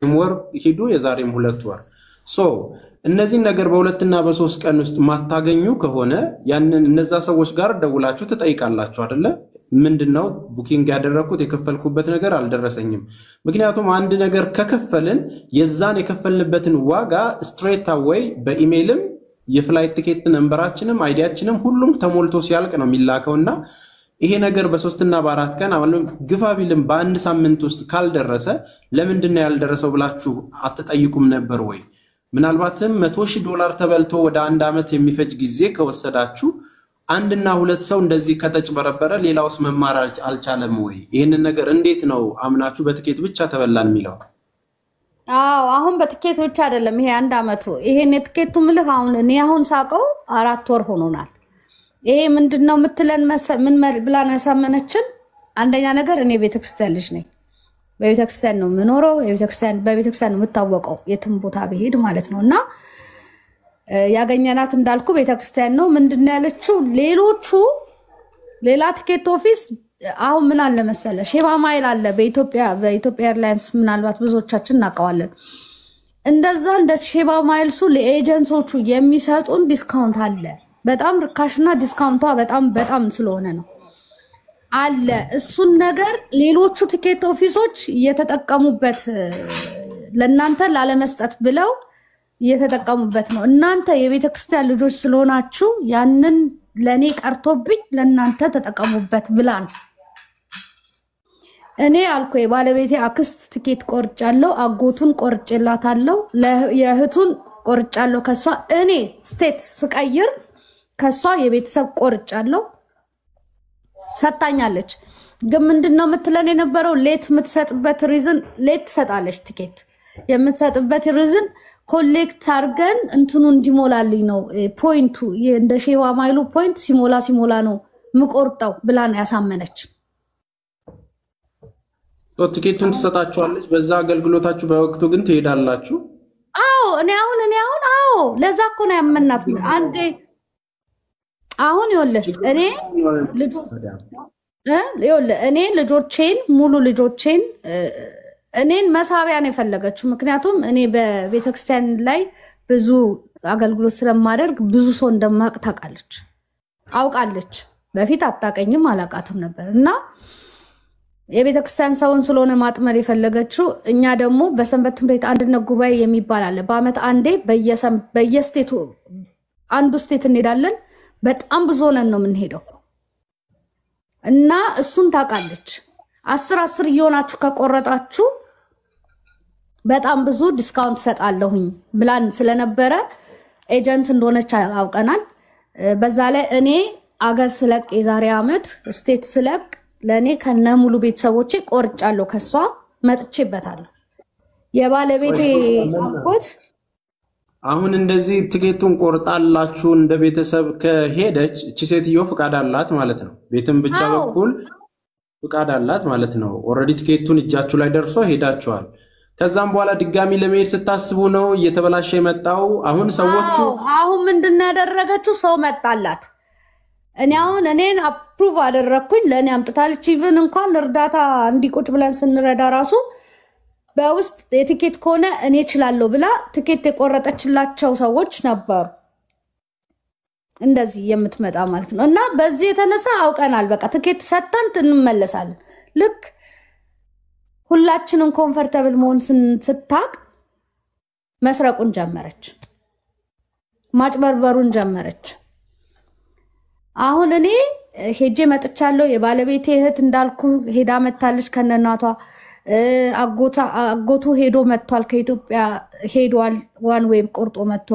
ወር ሄዱ የዛሬም 2 ወር ሶ እነዚህ ነገር በሁለትና በ3 ቀን ውስጥ ማታገኙ ከሆነ ያንን እነዛ ሰዎች ጋር ደውላችሁ ተጠይቃላችሁ አይደለ ምንድነው ቡኪንግ ያደረኩት የከፈልኩበት ነገር አልደረሰኝም ምክንያቱም አንድ ነገር ከከፈልን የዛን የከፈልንበትን ዋጋ ስትሬት አዌይ በኢሜይልም የፍላይት ቲኬት ነምበራችንም አይዲያችንም ሁሉም ተሞልቶ ሲያልቅ ነው የሚላከውና ይሄ ነገር በ3 እና በ4 ቀን አሁን ግፋቢልም በአንድ ሳምንት ውስጥ ካልደረሰ ለምንድነው ያልደረሰው ብላችሁ አትጠይቁም ነበር ወይ ምናልባትም $100,000 ተበልቶ ወደ 1 አመት የሚፈጅ ጊዜ ከወሰዳችሁ አንድና ሁለት ሰው እንደዚህ ከተጭበረበረ ሌላውስ መማር አልቻለም ወይ ይሄንን ነገር እንዴት ነው አምናችሁ በትኬት ብቻ ተበላን የሚለው አሁን በትኬት ብቻ አይደለም ይሄ 1 አመቱ ይሄን የትኬቱ ምልህ አሁን ሳቀው 4 ወር ሆኖናል ይሄ ምንድነው ምትለን ምን ብላና ያሳመነችን አንደኛ ነገር እኔ ቤተክርስቲያን ልጅ ነኝ በቤተክርስቲያን ነው ምኖረው በቤተክርስቲያን ነው የምታወቀው የትም ቦታ በሄድ ማለት ነውና ያገኘናት እንዳልኩ ቤተክርስቲያን ነው ምንድነው ያለችው ሌሎቹ ሌላ ቲኬት ኦፊስ አሁን ምን አለ መሰለ ሼባ ማይል አለ በኢትዮጵያ ኤርላይንስ ምናልባት ብዙዎቻችን እናቀዋለን እንደዛ እንደ ሼባ ማይልሱ ለኤጀንቶቹ የሚሰጡን ዲስካውንት አለ በጣም ርካሽና ዲስካውንቷ በጣም ስለሆነ ነው አለ እሱን ነገር ሌሎቹ ቲኬት ኦፊሶች እየተጠቀሙበት ለናንተ ላለመስጠት ብለው እየተጠቀሙበት ነው እናንተ የቤተክርስቲያን ልጆች ስለሆናችሁ ያንን ለኔ ቀርቶብኝ ለናንተ ተጠቀሙበት ብላን እኔ አልኩ የባለቤቴ አክስት ቲኬት ቆርጫለሁ አጎቱን ቆርጬላታለሁ የእህቱን ቆርጫለሁ ከሷ እኔ ስቴት ስቀይር ከሷ የቤተሰብ ቆርጫለሁ ሰጣኛለች ግን ምንድነው ምትለን የነበረው ሌት ምትሰጥበት ሪዝን ሌት ሰጣለች ቲኬት የምትሰጥበት ሪዝን ኮሌክት አርገን እንትኑ እንዲሞላልኝ ነው ፖይንቱ እንደ ሼዋ ማይሉ ፖይንት ሲሞላ ነው ምቆርጣው ብላን ያሳመነች ቲኬቱን ተሰጣችኋለች በዛ አገልግሎታችሁ በወቅቱ ግን ትሄዳላችሁ እኔ አሁን ለዛ እኮ ነው ያመናት አንዴ አሁን ይወልህ እኔ ልጆቼን ሙሉ ልጆቼን እኔን መሳቢያ ነው የፈለገችው ምክንያቱም እኔ በቤተክርስቲያን ላይ ብዙ አገልግሎት ስለማደርግ ብዙ ሰው እንደማቅ ታውቃለች በፊት አጣቀኝም አላቃተም ነበርና የቤተክርስቲያን ሰውን ስለሆነ ማጥመር የፈለገችው እኛ ደግሞ በሰንበት ትምህርት አንድነት ጉባኤ የሚባል አለ በአመት አንዴ በየስቴቱ አንዱ ስቴት እንሄዳለን በጣም ብዙ ነን ነው የምንሄደው እና እሱን ታውቃለች 10 እየሆናችሁ ከቆረጣችሁ በጣም ብዙ ዲስካውንት ሰጣለሁኝ ብላን ስለነበረ ኤጀንት እንደሆነች አውቀናል በዛ ላይ እኔ አገር ስለቅ የዛሬ አመት ስቴት ስለቅ ለኔ ከነ ሙሉ ቤተሰቦቼ ቆርጫለሁ ከሷ መጥቼበታለሁ የባለቤቴ አቆት አሁን እንደዚህ ቲኬቱን ቆርጣላችሁ እንደ ቤተሰብ ከሄደች እቺ ሴትዮ ፍቃድ አላት ማለት ነው ቤትም ብቻ በኩል ፍቃድ አላት ማለት ነው ኦሬዲ ቲኬቱን እጃችሁ ላይ ደርሶ ሄዳችኋል ከዛም በኋላ ድጋሚ ለመሄድ ስታስቡ ነው እየተበላሸ የመጣው አሁን ሰዎቹ አሁን ምንድነው ያደረገችው ሰው መጣላት እኔን አፕሩቭ አደረኩኝ ለኔ አምጥታለች ኢቭን እንኳን እርዳታ እንዲቆጭ ብለን ስንረዳ ራሱ በውስጥ የቲኬት ኮነ እኔ እችላለሁ ብላ ቲኬት የቆረጠችላቸው ሰዎች ነበሩ እንደዚህ የምትመጣ ማለት ነው እና በዚህ የተነሳ አውቀናል በቃ ቲኬት ሰጣን እንመለሳለን ልክ ሁላችንም ኮምፎርታብል መሆን ስታቅ መስረቁን ጀመረች ማጭበርበሩን ጀመረች አሁን እኔ ሄጄ መጥቻለሁ የባለቤቴ እህት እንዳልኩ ሄዳ መታለች ከነናቷ አጎቱ ሄዶ መጥቷል ከኢትዮጵያ ሄዷል ዋን ዌይም ቆርጦ መጥቶ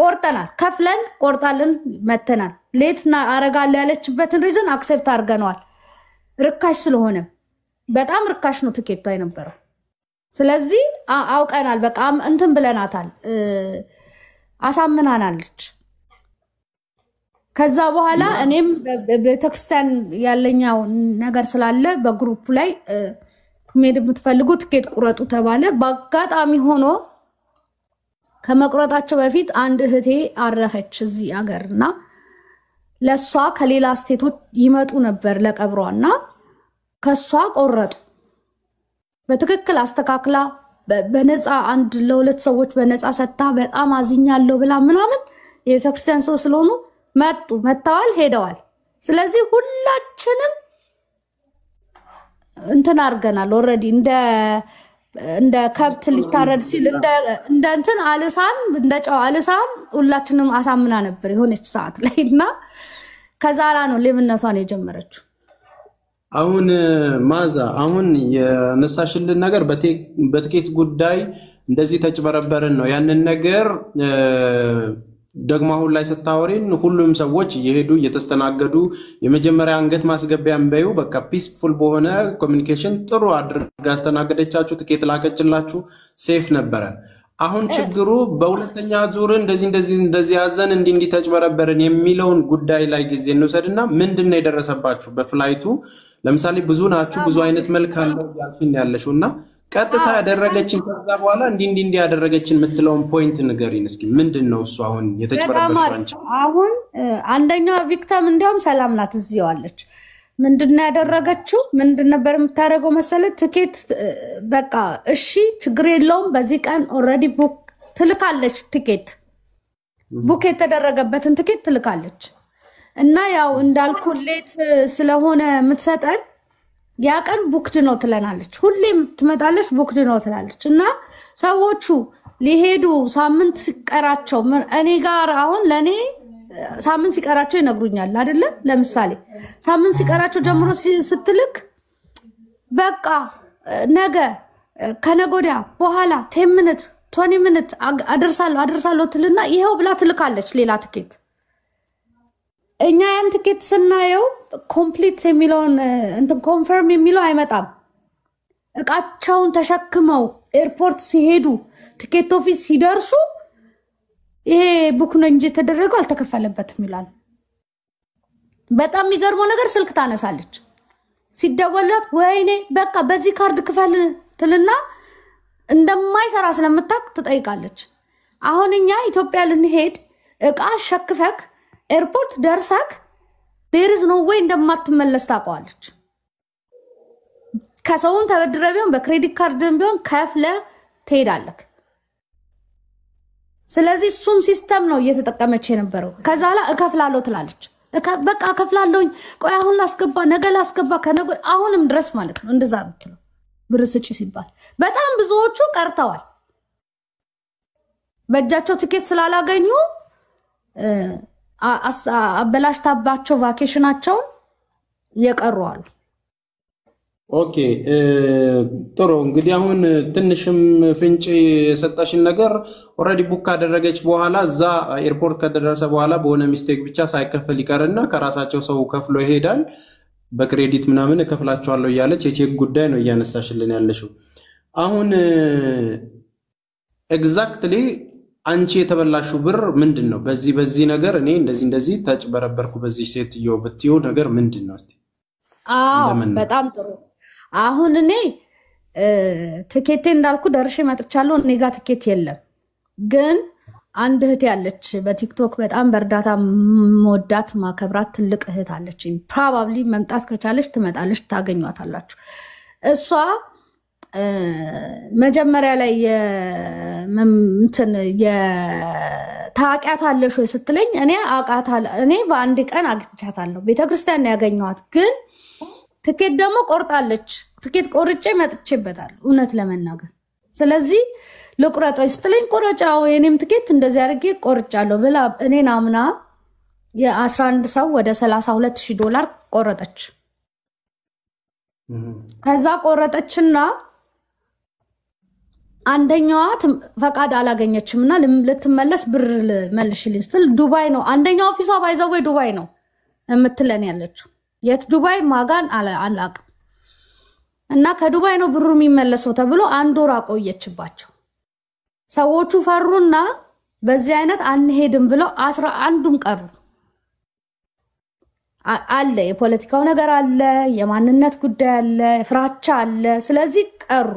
ቆርጠናል ከፍለን ቆርጣልን መተናል ሌትና አረጋለ ያለችበትን ሪዝን አክሴፕት አርገናል ርካሽ ስለሆነ በጣም ርካሽ ነው ቲኬቱ አይነበረው ስለዚህ አውቀናል በቃ እንትን ብለናታል አሳምናናለች ከዛ በኋላ እኔም በቤተክርስቲያን ያለኛው ነገር ስላለ በግሩፕ ላይ ሜድ የምትፈልጉ ቲኬት ቁረጡ ተባለ በአጋጣሚ ሆኖ ከመቁረጣቸው በፊት አንድ እህቴ አረፈች እዚህ አገርና ለሷ ከሌላ ስቴቶች ይመጡ ነበር ለቀብሯና ከሷ ቆረጡ በትክክል አስተካክላ በነፃ አንድ ለሁለት ሰዎች በነፃ ሰጣ በጣም አዝኛለሁ ብላ ምናምን የቤተክርስቲያን ሰው ስለሆኑ መጥተዋል ሄደዋል። ስለዚህ ሁላችንም እንትን አርገናል ኦሬዲ እንደ ከብት ሊታረድ ሲል እንደ እንትን አልሳን እንደ ጨው አልሳን ሁላችንም አሳምና ነበር የሆነች ሰዓት ላይና ከዛላ ነው ለምነቷን የጀመረችው። አሁን ማዛ አሁን የነሳሽልን ነገር በትኬት ጉዳይ እንደዚህ ተጭበረበረን ነው ያንን ነገር ደግሞ አሁን ላይ ስታወሪን ሁሉም ሰዎች እየሄዱ እየተስተናገዱ የመጀመሪያ አንገት ማስገቢያም በዩ በቃ ፒስፉል በሆነ ኮሚኒኬሽን ጥሩ አድርጋ አስተናገደቻችሁ ትኬት ላከችላችሁ ሴፍ ነበረ። አሁን ችግሩ በሁለተኛ ዙር እንደዚህ ያዘን እንዲህ ተጭበረበረን የሚለውን ጉዳይ ላይ ጊዜ እንውሰድና ምንድነው የደረሰባችሁ በፍላይቱ? ለምሳሌ ብዙ ናችሁ ብዙ አይነት መልክ አለው ያልሽኝ ያለሽውና ቀጥታ ያደረገችን ከዛ በኋላ እንዲህ ያደረገችን የምትለውን ፖይንት ንገሪን እስኪ ምንድነው እሱ አሁን የተጭበረበረው? አሁን አንደኛው ቪክቲም እንዲያውም ሰላም ናት እዚያው አለች። ምንድነው ያደረገችው? ምንድን ነበር የምታደርገው መሰለ ትኬት በቃ እሺ ችግር የለውም በዚህ ቀን ኦሬዲ ቡክ ትልካለች። ትኬት ቡክ የተደረገበትን ትኬት ትልካለች እና ያው እንዳልኩ ሌት ስለሆነ የምትሰጠን ያ ቀን ቡክድ ነው ትለናለች። ሁሌም ትመጣለች ቡክድ ነው ትላለች እና ሰዎቹ ሊሄዱ ሳምንት ሲቀራቸው እኔ ጋር አሁን ለኔ ሳምንት ሲቀራቸው ይነግሩኛል አይደለ? ለምሳሌ ሳምንት ሲቀራቸው ጀምሮ ስትልክ በቃ ነገ ከነጎዲያ በኋላ 10 ሚኒት 20 ሚኒት አደርሳለሁ ትልና ይሄው ብላ ትልካለች ሌላ ትኬት። እኛ ያን ትኬት ስናየው ኮምፕሊት የሚለውን እንትን ኮንፈርም የሚለው አይመጣም። እቃቸውን ተሸክመው ኤርፖርት ሲሄዱ ትኬት ኦፊስ ሲደርሱ ይሄ ቡክ ነው እንጂ ተደረገው አልተከፈለበትም ይላል። በጣም የሚገርመው ነገር ስልክ ታነሳለች ሲደወላት ወይኔ በቃ በዚህ ካርድ ክፈል ትልና እንደማይሰራ ስለምታውቅ ትጠይቃለች። አሁን እኛ ኢትዮጵያ ልንሄድ እቃ ሸክፈክ ኤርፖርት ደርሰክ there is no way እንደማትመለስ ታውቃለች። ከሰውን ተበድረ ቢሆን በክሬዲት ካርድም ቢሆን ከፍለ ትሄዳለክ። ስለዚህ እሱም ሲስተም ነው እየተጠቀመች የነበረው። ከዛላ እከፍላለሁ ትላለች። በቃ እከፍላለሁኝ ቆይ አሁን ላስገባ ነገ ላስገባ ከነገ አሁንም ድረስ ማለት ነው እንደዛ ነው ብር ስጪ ሲባል በጣም ብዙዎቹ ቀርተዋል። በእጃቸው ትኬት ስላላገኙ አበላሽታባቸው ቫኬሽናቸው የቀሩዋል። ኦኬ ጥሩ እንግዲህ አሁን ትንሽም ፍንጭ የሰጣሽን ነገር ኦሬዲ ቡክ ካደረገች በኋላ እዛ ኤርፖርት ከደረሰ በኋላ በሆነ ሚስቴክ ብቻ ሳይከፈል ይቀርና ከራሳቸው ሰው ከፍሎ ይሄዳል። በክሬዲት ምናምን እከፍላቸዋለሁ እያለች የቼክ ጉዳይ ነው እያነሳሽልን ያለሽው። አሁን ኤግዛክትሊ አንቺ የተበላሽው ብር ምንድነው? በዚህ ነገር እኔ እንደዚህ ተጭበረበርኩ በዚህ ሴትዮ በትዮ ነገር ምንድነው እስቲ? በጣም ጥሩ። አሁን እኔ ትኬቴ እንዳልኩ ደርሼ መጥቻለሁ። እኔ ጋር ትኬት የለም። ግን አንድ እህት ያለች በቲክቶክ በጣም በእርዳታ መወዳት ማከብራት ትልቅ እህት አለች። ፕሮባብሊ መምጣት ከቻለች ትመጣለች፣ ታገኟታላችሁ። እሷ መጀመሪያ ላይ ታውቂያታለሽ ወይ ስትለኝ እኔ በአንድ ቀን አግኝቻታለሁ። ቤተክርስቲያን ያገኘኋት ግን ትኬት ደግሞ ቆርጣለች። ትኬት ቆርጬ መጥቼበታለሁ እውነት ለመናገር። ስለዚህ ልቁረጦች ስትለኝ ቆረጫው የኔም ትኬት እንደዚህ አድርጌ ቆርጫለሁ ብላ እኔን አምና የ11 ሰው ወደ $32,000 ቆረጠች። ከዛ ቆረጠችና አንደኛዋ ፈቃድ አላገኘችምና ልትመለስ ብር መልሽልኝ ስትል ዱባይ ነው አንደኛው ኦፊሷ ባይዘው ዱባይ ነው የምትለን ያለችው። የት ዱባይ ማጋን አላቅም። እና ከዱባይ ነው ብሩ የሚመለሰው ተብሎ አንድ ወር አቆየችባቸው። ሰዎቹ ፈሩና በዚህ አይነት አንሄድም ብለው 11ዱም ቀሩ። አለ የፖለቲካው ነገር አለ፣ የማንነት ጉዳይ አለ፣ ፍራቻ አለ። ስለዚህ ቀሩ።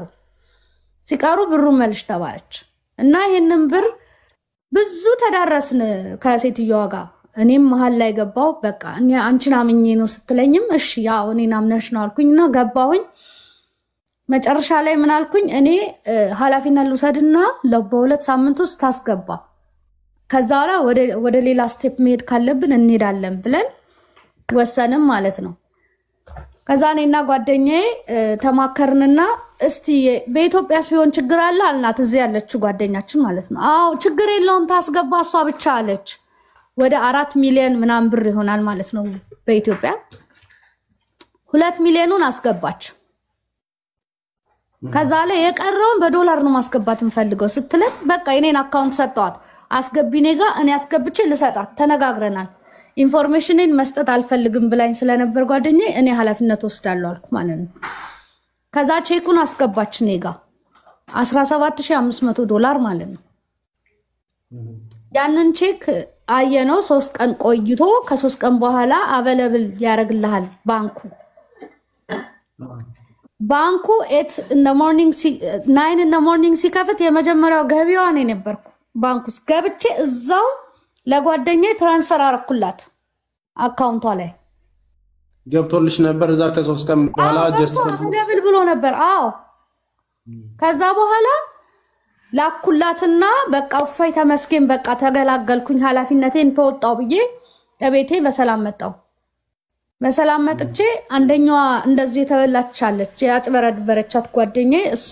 ሲቀሩ ብሩ መልሽ ተባለች እና ይሄንን ብር ብዙ ተዳረስን ከሴትዮዋ ጋር። እኔም መሃል ላይ ገባው። በቃ አንቺን አምኜ ነው ስትለኝም እሺ ያው እኔን አምነሽ ነው አልኩኝና ገባሁኝ። መጨረሻ ላይ ምን አልኩኝ እኔ ኃላፊነት ልውሰድና በሁለት ሳምንት ውስጥ ታስገባ ከዛ ወደ ሌላ ስቴፕ መሄድ ካለብን እንሄዳለን ብለን ወሰንም ማለት ነው ከዛ እኔና ጓደኛዬ ተማከርንና እስቲ በኢትዮጵያስ ቢሆን ችግር አለ አልናት እዚህ ያለችው ጓደኛችን ማለት ነው አዎ ችግር የለውም ታስገባ እሷ ብቻ አለች ወደ 4 ሚሊዮን ምናምን ብር ይሆናል ማለት ነው በኢትዮጵያ 2 ሚሊዮኑን አስገባች ከዛ ላይ የቀረውን በዶላር ነው ማስገባት እንፈልገው ስትለን በቃ የኔን አካውንት ሰጣት አስገቢኔጋ እኔ አስገብቼ ልሰጣት ተነጋግረናል ኢንፎርሜሽንን መስጠት አልፈልግም ብላኝ ስለነበር ጓደኛዬ እኔ ኃላፊነት ወስዳለሁ አልኩ ማለት ነው ከዛ ቼኩን አስገባች ኔጋ $17500 ማለት ነው ያንን ቼክ አየነው 3 ቀን ቆይቶ ከ3 ቀን በኋላ አቬለብል ያረግልሃል ባንኩ 8 in the morning 9 in the morning ሲከፍት የመጀመሪያው ገቢዋ እኔ ነበርኩ ባንኩስ ገብቼ እዛው ለጓደኛዬ ትራንስፈር አረኩላት አካውንቷ ላይ ገብቶልሽ ነበር እዛ ከ3 ቀን በኋላ ጀስት ደብል ብሎ ነበር አዎ ከዛ በኋላ ላኩላትና በቃ ፋይ ተመስገን በቃ ተገላገልኩኝ ኃላፊነቴን ተወጣው ብዬ ለቤቴ በሰላም መጥቼ አንደኛዋ እንደዚህ የተበላቻለች ያጭበረበረቻት ጓደኛዬ እሷ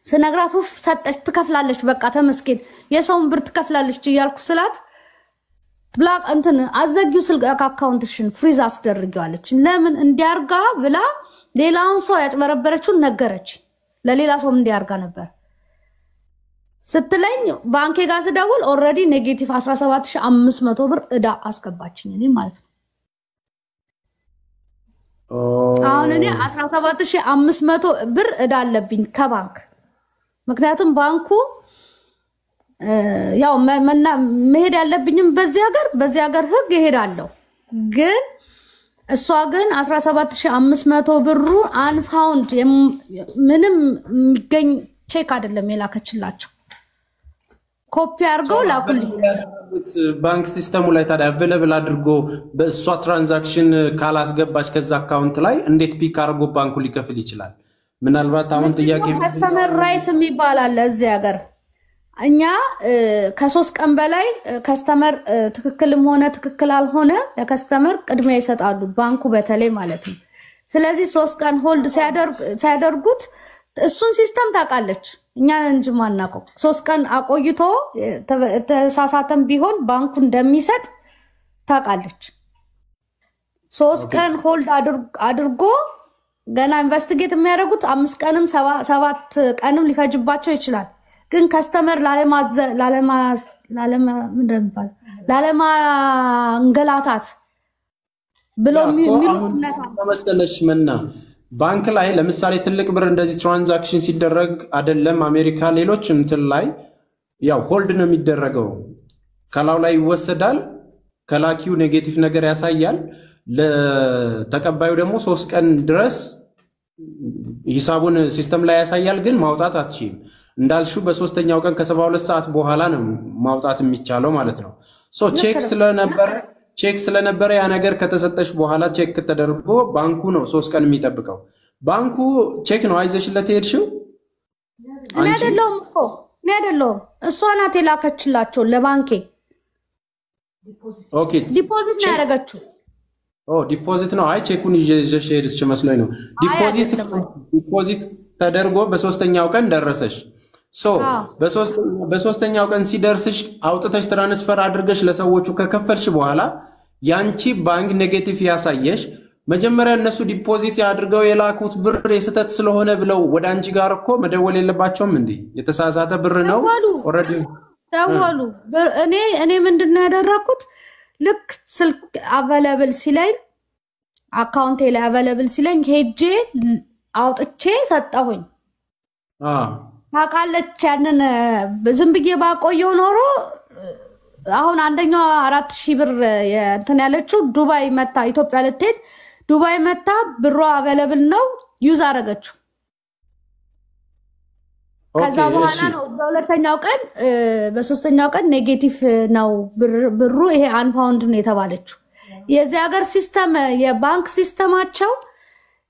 ስነግራቱ ሰጠች ትከፍላለች በቃ ተመስገን የሰውን ብር ትከፍላለች ይያልኩ ስላት ብላክ እንትን አዘጊው ስልክ አካውንትሽን ፍሪዝ አስደርጊዋለች ለምን እንዲያርጋ ብላ ሌላውን ሰው ያጭበረበረችውን ነገረች ለሌላ ሰው እንዲያርጋ ነበር ስትለኝ ባንኬ ጋር ስደውል ኦሬዲ ኔጌቲቭ 17500 ብር እዳ አስገባችኝ እኔ ማለት ነው አሁን እኔ 17500 ብር እዳ አለብኝ ከባንክ ምክንያቱም ባንኩ ያው መሄድ ያለብኝም በዚህ ሀገር ህግ ይሄዳለው ግን እሷ ግን 17500 ብሩ አንፋውንድ ምንም የሚገኝ ቼክ አይደለም የላከችላቸው ኮፒ አርገው ላኩልኝ ባንክ ሲስተሙ ላይ ታዲያ አቬለብል አድርጎ በእሷ ትራንዛክሽን ካላስገባች ከዛ አካውንት ላይ እንዴት ፒክ አርጎ ባንኩ ሊከፍል ይችላል ምናልባት አሁን ጥያቄ ከስተመር ራይት የሚባላል እዚህ ሀገር እኛ ከ3 ቀን በላይ ከስተመር ትክክልም ሆነ ትክክል አልሆነ ለከስተመር ቅድሚያ ይሰጣሉ ባንኩ በተለይ ማለት ነው ስለዚህ 3 ቀን ሆልድ ሲያደርጉት እሱን ሲስተም ታቃለች እኛ እንጂ ማናቀው 3 ቀን አቆይቶ ተሳሳተም ቢሆን ባንኩ እንደሚሰጥ ታቃለች 3 ቀን ሆልድ አድርጎ ገና ኢንቨስቲጌት የሚያደርጉት 5 ቀንም 7 ቀንም ሊፈጅባቸው ይችላል ግን ከስተመር ላለማ እንገላታት ብሎ የሚሉት እነታ ተመሰለሽ መና ባንክ ላይ ለምሳሌ ትልቅ ብር እንደዚህ ትራንዛክሽን ሲደረግ አይደለም አሜሪካ ሌሎች እንትን ላይ ያው ሆልድ ነው የሚደረገው ከላው ላይ ይወሰዳል ከላኪው ኔጌቲቭ ነገር ያሳያል ለተቀባዩ ደግሞ 3 ቀን ድረስ ሂሳቡን ሲስተም ላይ ያሳያል ግን ማውጣት አትችልም እንዳልሹ በሶስተኛው ቀን ከ72 ሰዓት በኋላ ነው ማውጣት የሚቻለው ማለት ነው ሶ ቼክ ስለነበረ ያ ነገር ከተሰጠሽ በኋላ ቼክ ተደርጎ ባንኩ ነው 3 ቀን የሚጠብቀው ባንኩ ቼክ ነው አይዘሽለት ሄድሽው እኔ አይደለም እሷ ናት የላከችላቸው ለባንኬ ኦኬ ዲፖዚት ነው ያደረገችው ዲፖዚት ነው አይ ቼኩን ይዤሽ ሄድሽ መስሎኝ ነው ዲፖዚት ተደርጎ በሶስተኛው ቀን ደረሰሽ ሶ በሶስተኛው ቀን ሲደርስሽ አውጥተሽ ትራንስፈር አድርገሽ ለሰዎቹ ከከፈልሽ በኋላ ያንቺ ባንክ ኔጌቲቭ ያሳየሽ መጀመሪያ እነሱ ዲፖዚት ያድርገው የላኩት ብር የስተት ስለሆነ ብለው ወደ አንቺ ጋር እኮ መደወል የለባቸውም እንዴ የተሳሳተ ብር ነው ኦሬዲ ደወሉ እኔ ምንድነው ያደረኩት ልክ ስልክ አቬለብል ሲለኝ አካውንቴ ላይ አቬለብል ሲለኝ ሄጄ አውጥቼ ሰጣሁኝ ታቃለች ያንን ዝም ብዬ ባቆየው ኖሮ አሁን አንደኛው 4000 ብር እንትን ያለችው ዱባይ መታ ኢትዮጵያ ልትሄድ ዱባይ መታ ብሯ አቬለብል ነው ዩዝ አረገችው ከዛ በኋላ ነው በሁለተኛው ቀን በሶስተኛው ቀን ኔጌቲቭ ነው ብሩ ይሄ አንፋውንድ ነው የተባለችው የዚህ ሀገር ሲስተም የባንክ ሲስተማቸው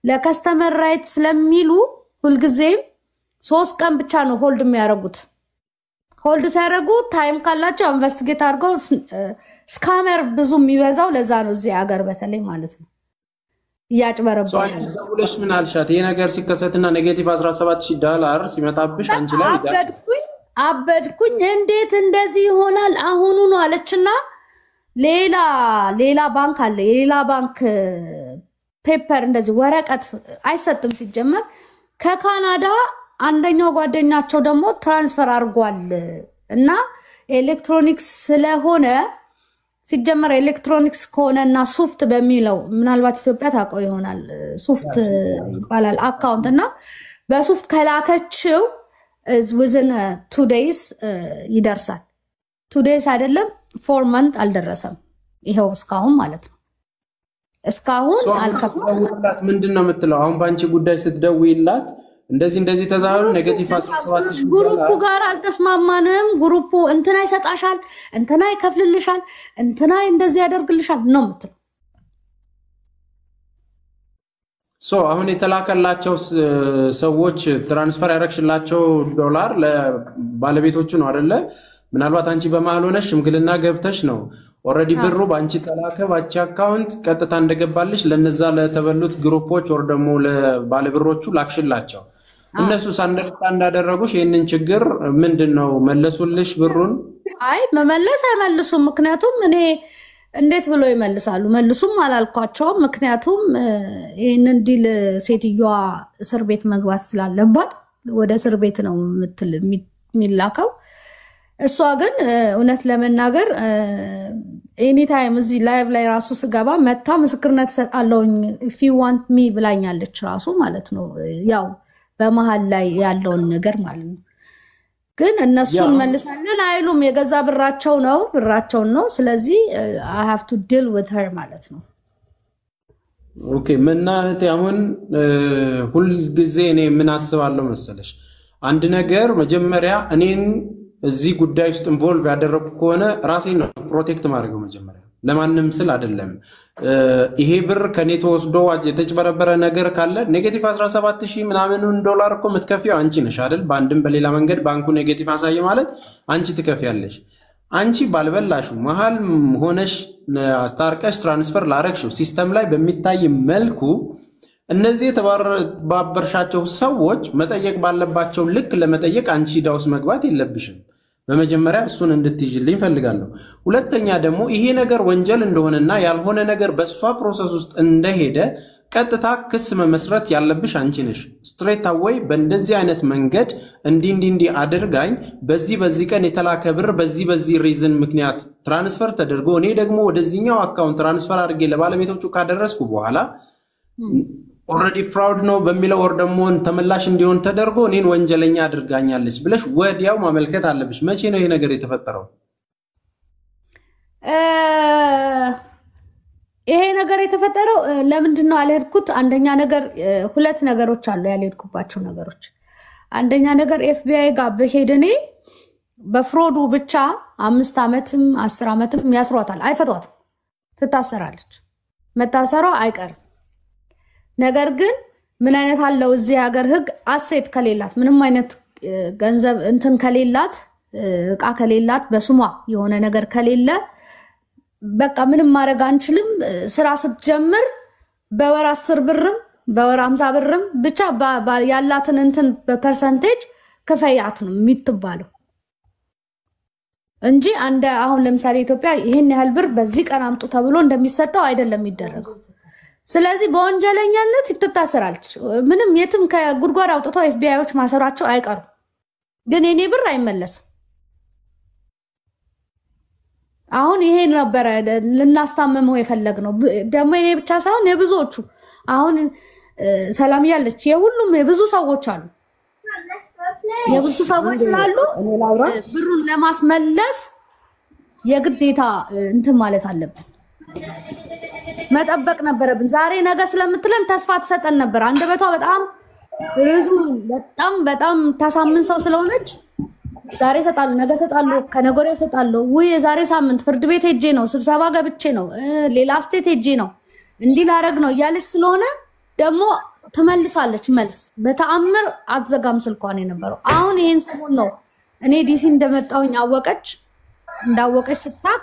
ለከስተመር ራይት ስለሚሉ ሁልጊዜም 3 ቀን ብቻ ነው ሆልድ የሚያደርጉት ሆልድ ሲያደርጉ ታይም ካላቸው ኢንቨስቲጌት አድርገው ስካመር ብዙ የሚበዛው ለዛ ነው እዚህ ሀገር በተለይ ማለት ነው ያጭበረባው ደውለሽ ምን አልሻት ይሄ ነገር ሲከሰትና ኔጌቲቭ $17,000 ሲመጣብሽ አንቺ ላይ አበድኩኝ እንዴት እንደዚህ ይሆናል አሁኑ ነው አለችና ሌላ ባንክ አለ የሌላ ባንክ ፔፐር እንደዚህ ወረቀት አይሰጥም ሲጀመር ከካናዳ አንደኛው ጓደኛቸው ደግሞ ትራንስፈር አድርጓል እና ኤሌክትሮኒክስ ስለሆነ ሲጀመር ኤሌክትሮኒክስ ከሆነና ሶፍት በሚለው ምናልባት ኢትዮጵያ ታውቀው ይሆናል ሶፍት ይባላል አካውንት እና በሶፍት ከላከችው is within 2 days ይደርሳል 2 days አይደለም 4 month አልደረሰም ይሄው እስካሁን ማለት ነው እስካሁን አልከፈላት ምንድነው የምትለው አሁን ባንቺ ጉዳይ ስትደውይላት እንደዚህ ተዛሩ ኔጌቲቭ 17,000 ግሩፑ ጋር አልተስማማንም ግሩፑ እንትና ይሰጣሻል እንትና ይከፍልልሻል እንትና እንደዚህ ያደርግልሻል ነው የምትለው አሁን የተላከላቸው ሰዎች ትራንስፈር ያረክሽላቸው ዶላር ለባለቤቶቹ ነው አይደለ ምናልባት አንቺ በመሃል ሆነሽ ሽምግልና ገብተሽ ነው ኦሬዲ ብሩ ባንቺ ተላከ ባንቺ አካውንት ቀጥታ እንደገባልሽ ለነዛ ለተበሉት ግሩፖች ወር ደግሞ ለባለብሮቹ ላክሽላቸው እነሱ ሳንደርስታንድ አደረጉሽ ይሄንን ችግር ምንድነው መለሱልሽ ብሩን አይ መመለስ አይመልሱም ምክንያቱም እኔ እንዴት ብሎ ይመልሳሉ መልሱም አላልኳቸው ምክንያቱም ይሄንን ዲል ሴትዮዋ እስር ቤት መግባት ስላለባት ወደ እስር ቤት ነው የሚላከው እሷ ግን እውነት ለመናገር ኤኒ ታይም እዚህ ላይቭ ላይ ራሱ ስገባ መታ ምስክርነት ሰጣለውኝ if you want me ብላኛለች ራሱ ማለት ነው ያው በመሃል ላይ ያለውን ነገር ማለት ነው ግን እነሱን መልሳለን አይሉም የገዛ ብራቸው ነው ስለዚህ I have to deal with her ማለት ነው ኦኬ መናህቴ አሁን ሁሉ ጊዜ እኔ ምን አስባለሁ መሰለሽ አንድ ነገር መጀመሪያ እኔን እዚህ ጉዳይ ውስጥ ኢንቮልቭ ያደረኩ ከሆነ ራሴን ነው ፕሮቴክት ማድረግ መጀመሪያ ለማንም ስል አይደለም ይሄ ብር ከኔ ተወስዶ የተጭበረበረ ነገር ካለ ኔጌቲቭ 17,000 ምናምን ዶላር እኮ ምትከፊው አንቺ ነሽ አይደል ባንድም በሌላ መንገድ ባንኩ ኔጌቲቭ አሳየ ማለት አንቺ ትከፊያለሽ አንቺ ባልበላሹ መሃል ሆነሽ አስታርቀሽ ትራንስፈር ላረክሽው ሲስተም ላይ በሚታይ መልኩ እነዚህ የተባበርሻቸው ሰዎች መጠየቅ ባለባቸው ልክ ለመጠየቅ አንቺ ዳውስ መግባት የለብሽም በመጀመሪያ እሱን እንድትይዥልኝ ፈልጋለሁ ሁለተኛ ደግሞ ይሄ ነገር ወንጀል እንደሆነና ያልሆነ ነገር በሷ ፕሮሰስ ውስጥ እንደሄደ ቀጥታ ክስ መመስረት ያለብሽ አንቺ ነሽ ስትሬት አዌይ በእንደዚህ አይነት መንገድ እንዲ አድርጋኝ በዚህ ቀን የተላከ ብር በዚህ ሪዝን ምክንያት ትራንስፈር ተደርጎ እኔ ደግሞ ወደዚህኛው አካውንት ትራንስፈር አድርጌ ለባለቤቶቹ ካደረስኩ በኋላ ኦሬዲ ፍራውድ ነው በሚለው ወር ደግሞ ተመላሽ እንዲሆን ተደርጎ እኔን ወንጀለኛ አድርጋኛለች ብለሽ ወዲያው ማመልከት አለብሽ መቼ ነው ይሄ ነገር የተፈጠረው ይሄ ነገር የተፈጠረው ለምንድን ነው አልሄድኩት አንደኛ ነገር ሁለት ነገሮች አሉ ያልሄድኩባቸው ነገሮች አንደኛ ነገር FBI ጋር በሄድኔ በፍሮዱ ብቻ 5 አመትም 10 አመትም ያስሯታል አይፈቷትም ትታሰራለች መታሰሯ አይቀርም ነገር ግን ምን አይነት አለው እዚህ ሀገር ህግ አሴት ከሌላት ምንም አይነት ገንዘብ እንትን ከሌላት እቃ ከሌላት በስሟ የሆነ ነገር ከሌለ በቃ ምንም ማድረግ አንችልም ስራ ስትጀምር በወር 10 ብርም በወር 50 ብርም ብቻ ያላትን እንትን በፐርሰንቴጅ ከፈያት ነው የሚትባለው እንጂ አንደ አሁን ለምሳሌ ኢትዮጵያ ይሄን ያህል ብር በዚህ ቀን አምጡ ተብሎ እንደሚሰጠው አይደለም ይደረገው ስለዚህ በወንጀለኛነት ይተታሰራለች ምንም የትም ከጉድጓድ አውጥተው FBIዎች ማሰራቸው አይቀሩ ግን የኔ ብር አይመለስም አሁን ይሄ ነበር ልናስታመመው የፈለግነው ደግሞ የኔ ብቻ ሳይሆን የብዙዎቹ አሁን ሰላም ያለች የሁሉም የብዙ ሰዎች አሉ የብዙ ሰዎች ስላሉ ብሩን ለማስመለስ የግዴታ እንትን ማለት አለብን መጠበቅ ነበረብን ዛሬ ነገ ስለምትለን ተስፋ ተሰጠን ነበር አንደበቷ በጣም ርዙ በጣም ታሳምን ሰው ስለሆነች ዛሬ ሰጣሉ ነገ ሰጣሉ ከነገሬ ሰጣሉ ወይ ዛሬ ሳምንት ፍርድ ቤት ሄጄ ነው ስብሰባ ገብቼ ነው ሌላ ስቴት ሄጄ ነው እንዲ ላረግ ነው ያለች ስለሆነ ደግሞ ትመልሳለች መልስ በተአምር አትዘጋም ስልኳን የነበረው አሁን ይሄን ሰሞን ነው እኔ ዲሲ እንደመጣሁኝ እንዳወቀች ስታቅ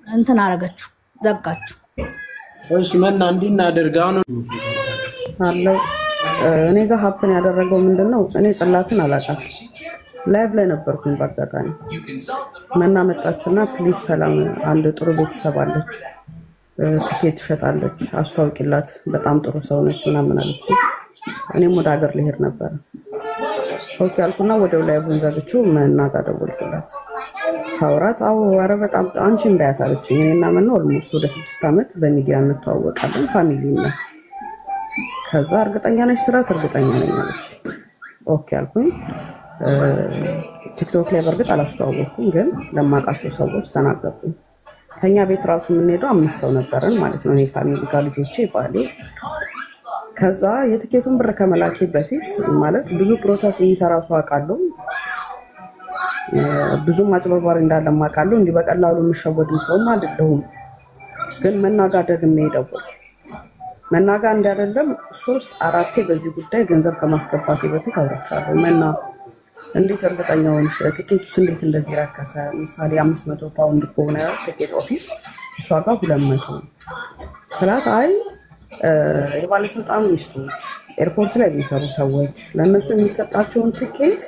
እንትን አረገችው ዘጋችሁ እሺ መና እንዲናደርጋው ነው አለው እኔ ጋር ሀፕን ያደረገው ምንድነው እኔ ጽላትን አላቃት ላይቭ ላይ ነበርኩኝ በአጋጣሚ መና መጣችና ፕሊዝ ሰላም አንድ ጥሩ ቤተሰብ አለች ትኬት ትሸጣለች አስተዋውቂላት በጣም ጥሩ ሰው ነች ምናምን አለች እኔም ወደ ሀገር ልሄድ ነበር ኦኬ አልኩና ወደው ላይቭን ዘግቼው መና ጋር ደወልኩላት ሳውራት አዎ ኧረ በጣም አንቺን ባያት አለችኝ እኔና መና ኦልሞስት ወደ 6 አመት በሚዲያ እንተዋወቃለን ፋሚሊ ነን ከዛ እርግጠኛ ነሽ ስራት እርግጠኛ ነኝ አለች ኦኬ አልኩኝ ቲክቶክ ላይ በርግጥ አላስተዋወቅኩም ግን ለማቃቸው ሰዎች ተናገርኩኝ ከኛ ቤት ራሱ የምንሄደው 5 ሰው ነበርን ማለት ነው እኔ ፋሚሊ ጋር ልጆቼ ባሌ ከዛ የትኬቱን ብር ከመላኬ በፊት ማለት ብዙ ፕሮሰስ የሚሰራ ሰው አውቃለሁ ብዙ ማጭበርባሪ እንዳለ ማውቃለሁ እንዲህ በቀላሉ የሚሸወድ ሰው አይደለሁም ግን መናጋ ደግሜ ሄደው መናጋ እንዳይደለም 3-4 በዚህ ጉዳይ ገንዘብ ከማስገባቴ በፊት አውርቻለሁ መና እንዴት እርግጠኛ ሆንሽ ቲኬቱስ እንዴት እንደዚህ ረከሰ ምሳሌ 500 ፓውንድ ከሆነ ቲኬት ኦፊስ እሷ ጋር 200 ስላት አይ የባለስልጣን ሚስቶች ኤርፖርት ላይ የሚሰሩ ሰዎች ለነሱ የሚሰጣቸውን ቲኬት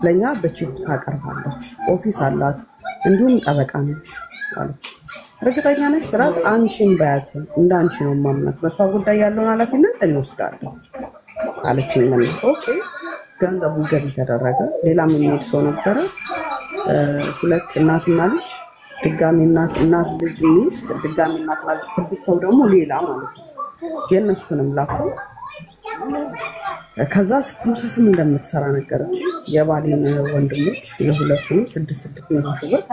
ለኛ በቺፕ ታቀርባለች ኦፊስ አላት እንዲሁም ጠበቃ ነች አለች እርግጠኛ ነሽ ስላት አንቺን ባያት እንዳንቺ ነው ማምናት በሷ ጉዳይ ያለውን ኃላፊነት እኔ ወስዳለሁ አለችኝ ምን ኦኬ ገንዘቡ ገቢ ተደረገ ሌላም የሚሄድ ሰው ነበረ ሁለት እናትና ልጅ ድጋሚ እናት ልጅ ሚስት ድጋሚ እናት ልጅ 6 ሰው ደግሞ ሌላ ማለት ነው የነሱንም ላኩ ከዛ ፕሮሰስም እንደምትሰራ ነገረች የባሌን ወንድሞች የሁለቱንም 600 ሺህ ብር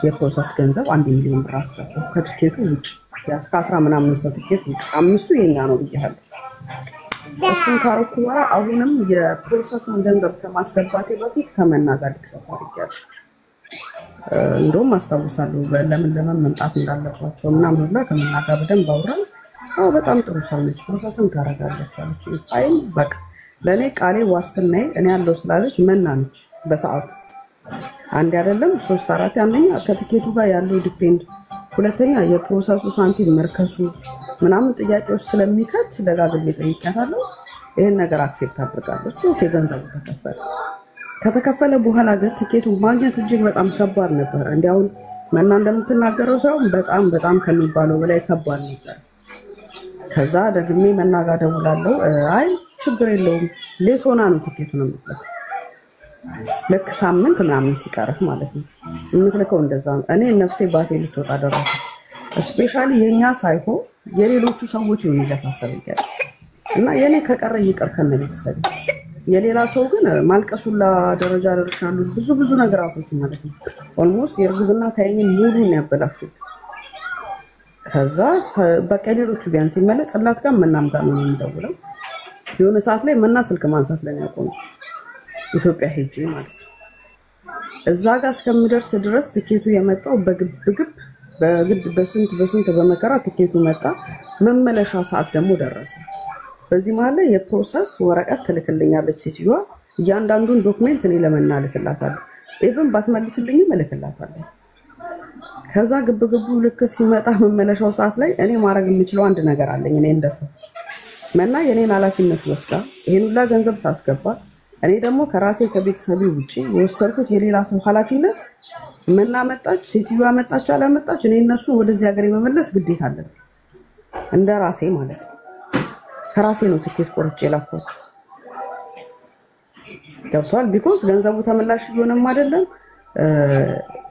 የፕሮሰስ ገንዘብ 1 ሚሊዮን ብር አስገቡ ከትኬቱ ውጭ ያስከ 10 ምናምን ሰው ትኬት ውጭ 5ቱ የኛ ነው ብያለሁ እሱን ካረኩ በኋላ አሁንም የፕሮሰሱን ገንዘብ ከማስገባቴ በፊት ከመናጋር ልክሰስ አድርጌያለሁ እንደውም አስታውሳለሁ ለምን መምጣት እንዳለባቸው ምናምን ሁላ ከመናጋር በደንብ አውራን አዎ በጣም ጥሩ ሰው ነች ፕሮሰስን ታረጋለች አለች አይም በቃ ለኔ ቃሌ ዋስትናዬ እኔ ያለው ስላለች መና ነች በሰዓቱ አንድ አይደለም 3-4 አንደኛ ከትኬቱ ጋር ያለው ዲፔንድ ሁለተኛ የፕሮሰሱ ሳንቲም መርከሱ ምናምን ጥያቄዎች ስለሚከት ደጋግሜ ጠይቄያታለሁ ይሄን ነገር አክሴፕት አድርጋለች ኦኬ ገንዘቡ ከተከፈለ በኋላ ግን ትኬቱን ማግኘት እጅግ በጣም ከባድ ነበር እንዲያው መና እንደምትናገረው ሰው በጣም ከሚባለው በላይ ከባድ ነበር ከዛ ደግሜ መናጋ ደውላለሁ አይ ችግር የለውም ሌት ሆና ነው ትኬቱን የምትከፍለው ለክ ሳምንት ምናምን ሲቀርፍ ማለት ነው የምትልከው እንደዛ ነው እኔ ነፍሴ ባቴ ልትወጣ ደረሰች ስፔሻሊ የኛ ሳይሆን የሌሎቹ ሰዎች ነው የሚያሳሰበኝ እና የኔ ከቀረ ይቀር ከነቤተሰብ የሌላ ሰው ግን ማልቀሱላ ደረጃ ደርሻለሁ ብዙ ነገራቶች ማለት ነው ኦልሞስት የርግዝና ታይሚን ሙሉን ያበላሹት ከዛ በቃ ሌሎቹ ቢያንስ ይመለጥ ጽላት ጋር መናም ጋር ነው የሚደውለው የሆነ ሰዓት ላይ መና ስልክ ማንሳት ላይ ያቆመች ኢትዮጵያ ሄጄ ማለት ነው እዛ ጋር እስከምደርስ ድረስ ትኬቱ የመጣው በግድ በስንት በመከራ ትኬቱ መጣ መመለሻ ሰዓት ደግሞ ደረሰ በዚህ መሃል ላይ የፕሮሰስ ወረቀት ትልክልኛለች ሴትዮዋ እያንዳንዱን ዶክመንት እኔ ለመና ልክላታለሁ ኢቭን ባትመልስልኝ መልክላታለሁ ከዛ ግብግቡ ልክ ሲመጣ መመለሻው ሰዓት ላይ እኔ ማድረግ የምችለው አንድ ነገር አለኝ እኔ እንደሰው መና የኔን ኃላፊነት ወስዳ ይሄን ሁላ ገንዘብ ታስገባ እኔ ደግሞ ከራሴ ከቤተሰቤ ውጪ ወሰድኩት የሌላ ሰው ኃላፊነት መና መጣች ሴትዮዋ መጣች አላመጣች እኔ እነሱን ወደዚህ ሀገር የመመለስ ግዴታ አለኝ እንደ ራሴ ማለት ነው ከራሴ ነው ትኬት ቆርጬ ላኳቸው ገብቷል ቢኮዝ ገንዘቡ ተመላሽ ይሆንም አይደለም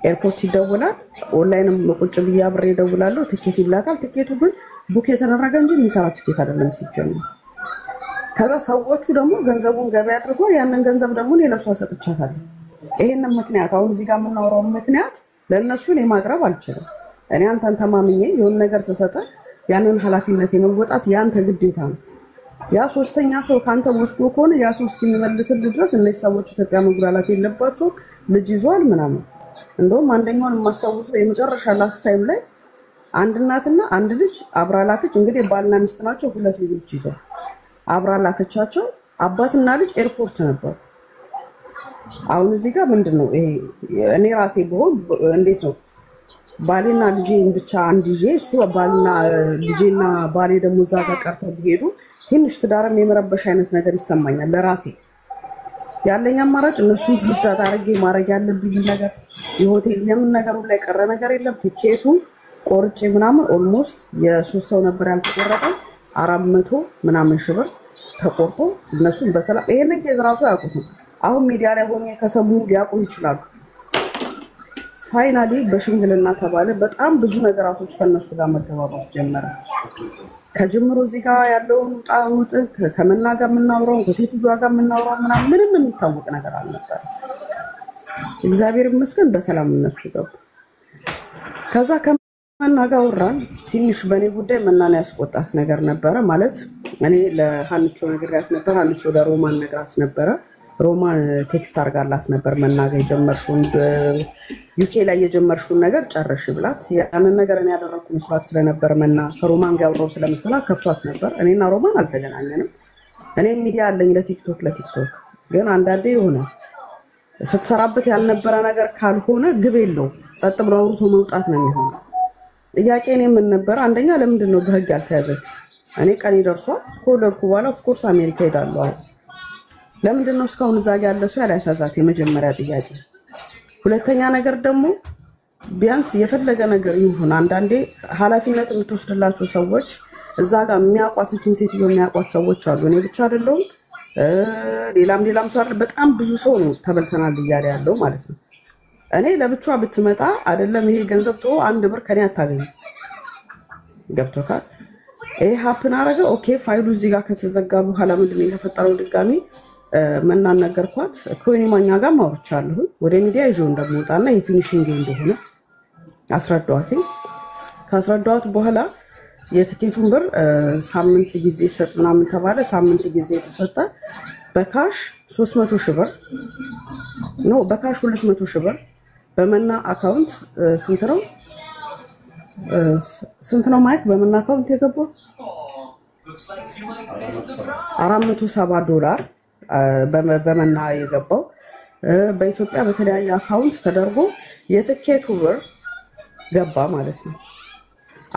ኤርፖርት ይደውላል ኦንላይንም ቁጭ ብዬ አብሬ እደውላለሁ ትኬት ይላካል ትኬቱ ግን ቡክ የተደረገ እንጂ የሚሰራ ትኬት አይደለም ሲጀምር ከዛ ሰዎቹ ደግሞ ገንዘቡን ገበያ አድርጎ ያንን ገንዘብ ደግሞ ለሷ ሰጥቻታለሁ ይሄንን ምክንያት አሁን እዚህ ጋር የምናወራው ምክንያት ለነሱ ለማቅረብ አልችልም እኔ አንተን ተማምኜ የሆነ ነገር ተሰጠ ያንን ኃላፊነት የመወጣት ያንተ ግዴታ ነው ያ ሶስተኛ ሰው ካንተ ወስዶ ከሆነ ያ ሰው እስኪመልስልህ ድረስ እነዚህ ሰዎች ኢትዮጵያ መጉላላት የለባቸው ልጅ ይዟል ምናምን እንደውም አንደኛውን ማስተዋወሱ የመጨረሻ ላስት ታይም ላይ አንድ እናትና አንድ ልጅ አብራላከች እንግዲህ ባልና ሚስት ናቸው ሁለት ልጆች ይዟል አብራ ላከቻቸው አባትና ልጅ ኤርፖርት ነበሩ አሁን እዚህ ጋር ምንድነው ይሄ እኔ ራሴ በሆን እንዴት ነው ባሌና ልጄን ብቻ አንድ ይዤ እሱ ባልና ልጄና ባሌ ደግሞ እዛ ጋር ቀርተው ቢሄዱ ትንሽ ትዳርም የመረበሽ አይነት ነገር ይሰማኛል ለራሴ ያለኝ አማራጭ እነሱ ብቻ ታርጌ ማድረግ ያለብኝ ነገር የሆቴል የምን ነገሩ ላይ ቀረ ነገር የለም ቲኬቱ ቆርጬ ምናምን ኦልሞስት የ3 ሰው ነበር ያልተቆረጠው 400 ምናምን ሺህ ብር ተቆርጦ እነሱ በሰላም ይሄን ከዝራሱ ያውቁት አሁን ሚዲያ ላይ ሆኜ ከሰሙ ሊያውቁ ይችላሉ ፋይናሊ በሽምግልና ተባለ በጣም ብዙ ነገራቶች ከነሱ ጋር መገባባት ጀመረ ከጅምሩ እዚህ ጋር ያለውን ጣውጥ ከመና ጋር የምናወራው ከሴትዮዋ ጋር የምናወራው ምንም የሚታወቅ ነገር አልነበረ እግዚአብሔር ይመስገን በሰላም እነሱ ገቡ ከዛ ከመና ጋር ወራን ትንሽ በኔ ጉዳይ መናን ያስቆጣት ነገር ነበረ ማለት እኔ ለሃንቾ ነግራት ነበር ሃንቾ ለሮማን ነግራት ነበረ ሮማን ቴክስት አርጋላት ነበር መናገር ጀመርሽውን ዩኬ ላይ የጀመርሽውን ነገር ጨርሽ ብላት ያንን ነገር እኔ ያደረኩ መስራት ስለነበር መና ከሮማን ጋር አውራው ስለመሰላ ከፍቷት ነበር እኔና ሮማን አልተገናኘንም እኔ ሚዲያ አለኝ ለቲክቶክ ግን አንዳንዴ ሆነ ስትሰራበት ያልነበረ ነገር ካልሆነ ግብ የለው ጸጥ ብሎ አውርቶ መውጣት ነው የሚሆነው ጥያቄ እኔ ምን ነበር አንደኛ ለምንድን ነው በህግ ያልተያዘችው እኔ ቀን ይደርሷል ኮለርኩ በኋላ ኦፍ ኮርስ አሜሪካ ሄዳለሁ ለምንድን ነው እስካሁን እዛ ጋር ያለ ሰው ያላሳዛት የመጀመሪያ ጥያቄ ሁለተኛ ነገር ደግሞ ቢያንስ የፈለገ ነገር ይሁን አንዳንዴ ኃላፊነት የምትወስድላቸው ሰዎች እዛ ጋር የሚያቋትችን ሴትዮ የሚያቋት ሰዎች አሉ እኔ ብቻ አይደለም ሌላም ሰው በጣም ብዙ ሰው ነው ተበልተናል ይያለ ያለው ማለት ነው እኔ ለብቻዋ ብትመጣ አይደለም ይሄ ገንዘብ ቶ አንድ ብር ከኔ አታገኝ ገብቶካል ይሄ ሀፕን አረገ ኦኬ ፋይሉ እዚህ ጋር ከተዘጋ በኋላ ምንድነው የተፈጠረው ድጋሚ መናን ነገርኳት ኮይኒ ማኛ ጋር ማውርቻለሁ ወደ ሚዲያ ይዞ እንደምወጣና የፊኒሺንግ እንደሆነ አስረዳዋት ካስረዳዋት በኋላ የትኬቱን ብር ሳምንት ጊዜ ሰጥና ምን ተባለ ሳምንት ጊዜ ተሰጠ በካሽ 300 ሺህ ብር ነው በካሽ 200 ሺህ ብር በመና አካውንት ስንት ነው ማይክ በመና አካውንት የገባው $470 በመና የገባው በኢትዮጵያ በተለያየ አካውንት ተደርጎ የትኬቱ ብር ገባ ማለት ነው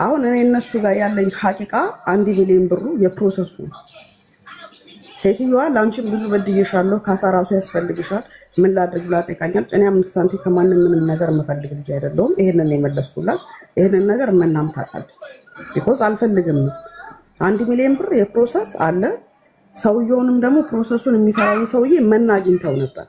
አሁን እኔ እነሱ ጋር ያለኝ ሐቂቃ 1 ሚሊዮን ብሩ የፕሮሰሱ ሴትዮዋ ላንቺም ብዙ በድየሻለሁ ካሳራሱ ያስፈልግሻል ምን ላድርግ ብላ ጠይቃኛል እኔ 5 ሳንቲም ከማንም ምንም ነገር መፈልግ ልጅ አይደለም ይሄንን የመለስኩላት ይሄንን ነገር መናም ታውቃለች ቢኮዝ አልፈልግም 1 ሚሊዮን ብር የፕሮሰስ አለ ሰውየውንም ደግሞ ፕሮሰሱን የሚሰራውን ሰውዬ መናግኝተው ነበር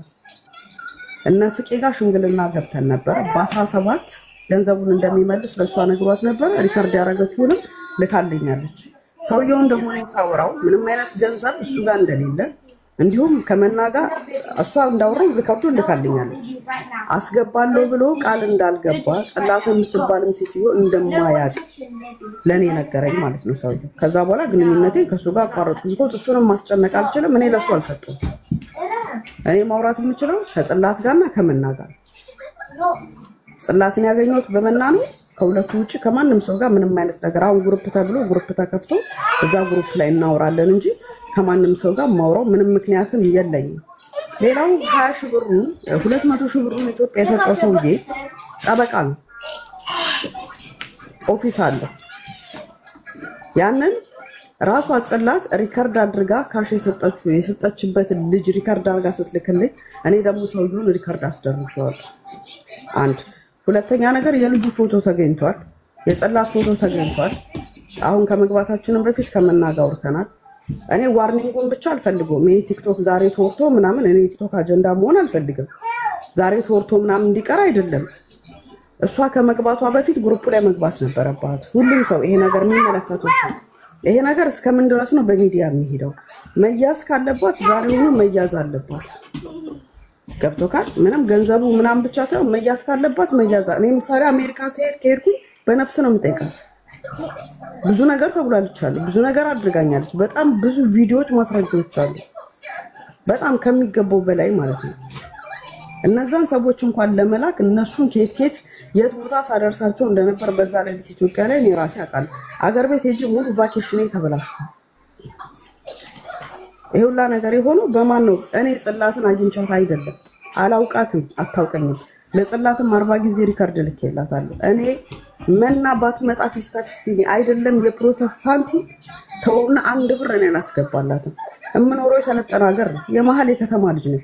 እና ፍቄ ጋር ሽምግልና ገብተን ነበር በ17 ገንዘቡን እንደሚመልስ ለሷ ነግሯት ነበር ሪከርድ ያረጋችሁንም ልካልኛለች ሰውየውን ደግሞ ነው ታወራው ምንም አይነት ገንዘብ እሱ ጋር እንደሌለ እንዲሁም ከመናጋ እሷ እንዳወራው ሪከርዱ ልካልኛለች አስገባለሁ ብሎ ቃል እንዳልገባ ጽላቱ የምትባልም ሴትዮ እንደማያቅ ለኔ ነገረኝ ማለት ነው ሰውየው ከዛ በኋላ ግንኙነቴን ከሱ ጋር አቋረጥኩ ቢኮዝ እሱንም ማስጨነቅ አልችልም እኔ ለሱ አልሰጠው እኔ ማውራት የምችለው ከጽላት ጋርና ከመናጋ ጽላትን ያገኘሁት በመና ነው ከሁለቱ ውጪ ከማንም ሰው ጋር ምንም አይነት ነገር አሁን ግሩፕ ተብሎ ግሩፕ ተከፍቶ እዛ ግሩፕ ላይ እናወራለን እንጂ ከማንም ሰው ጋር ማውራው ምንም ምክንያትም የለኝም ሌላው 20 ሺህ ብሩን 200 ሺህ ብሩን ኢትዮጵያ የሰጠው ሰውዬ ጠበቃ ነው ኦፊስ አለ ያንን ራሷ ጽላት ሪከርድ አድርጋ ካሽ የሰጠችበት ልጅ ሪከርድ አድርጋ ስትልክልኝ እኔ ደግሞ ሰውየውን ሪከርድ አስደርገዋል አንድ ሁለተኛ ነገር የልጁ ፎቶ ተገኝቷል የጽላት ፎቶ ተገኝቷል አሁን ከመግባታችንን በፊት ከመናጋው ወርተናል እኔ ዋርኒንጉን ብቻ አልፈልገውም ይሄ ቲክቶክ ዛሬ ተወርቶ ምናምን እኔ ቲክቶክ አጀንዳ መሆን አልፈልግም ዛሬ ተወርቶ ምናምን እንዲቀር አይደለም እሷ ከመግባቷ በፊት ግሩፕ ላይ መግባት ነበረባት ሁሉም ሰው ይሄ ነገር የሚመለከተው ይሄ ነገር እስከምን ድረስ ነው በሚዲያ የሚሄደው መያዝ ካለባት ዛሬውኑ መያዝ አለባት ገብቶካል ምንም ገንዘቡ ምናምን ብቻ ሳይሆን መያዝ ካለባት መያዝ እኔ ምሳሌ አሜሪካ ሲሄድኩ በነፍስ ነው የምጠይቃት ብዙ ነገር ተብሏልቻለሁ ብዙ ነገር አድርጋኛለች በጣም ብዙ ቪዲዮዎች ማስረጃዎች አሉ በጣም ከሚገባው በላይ ማለት ነው እነዛን ሰዎች እንኳን ለመላክ እነሱን ከየት የት ቦታ ሳደርሳቸው እንደነበር በዛ ላይ ኢትዮጵያ ላይ ራሴ አቃል አገር ቤት ሄጄ ሙሉ ቫኬሽን ተበላሽቷል ይሁላ ነገር የሆነው በማን ነው? እኔ ጽላትን አግኝቻት አይደለም፣ አላውቃትም፣ አታውቀኝም። ለጽላትም 40 ጊዜ ሪከርድ ልኬላታለሁ። እኔ መና ባትመጣ ፊስታፊስቲ አይደለም የፕሮሰስ ሳንቲም ተውና 1 ብር እኔ አላስገባላትም። እምኖረው የሰለጠነ ሀገር ነው። የመሀል የከተማ ልጅ ነኝ።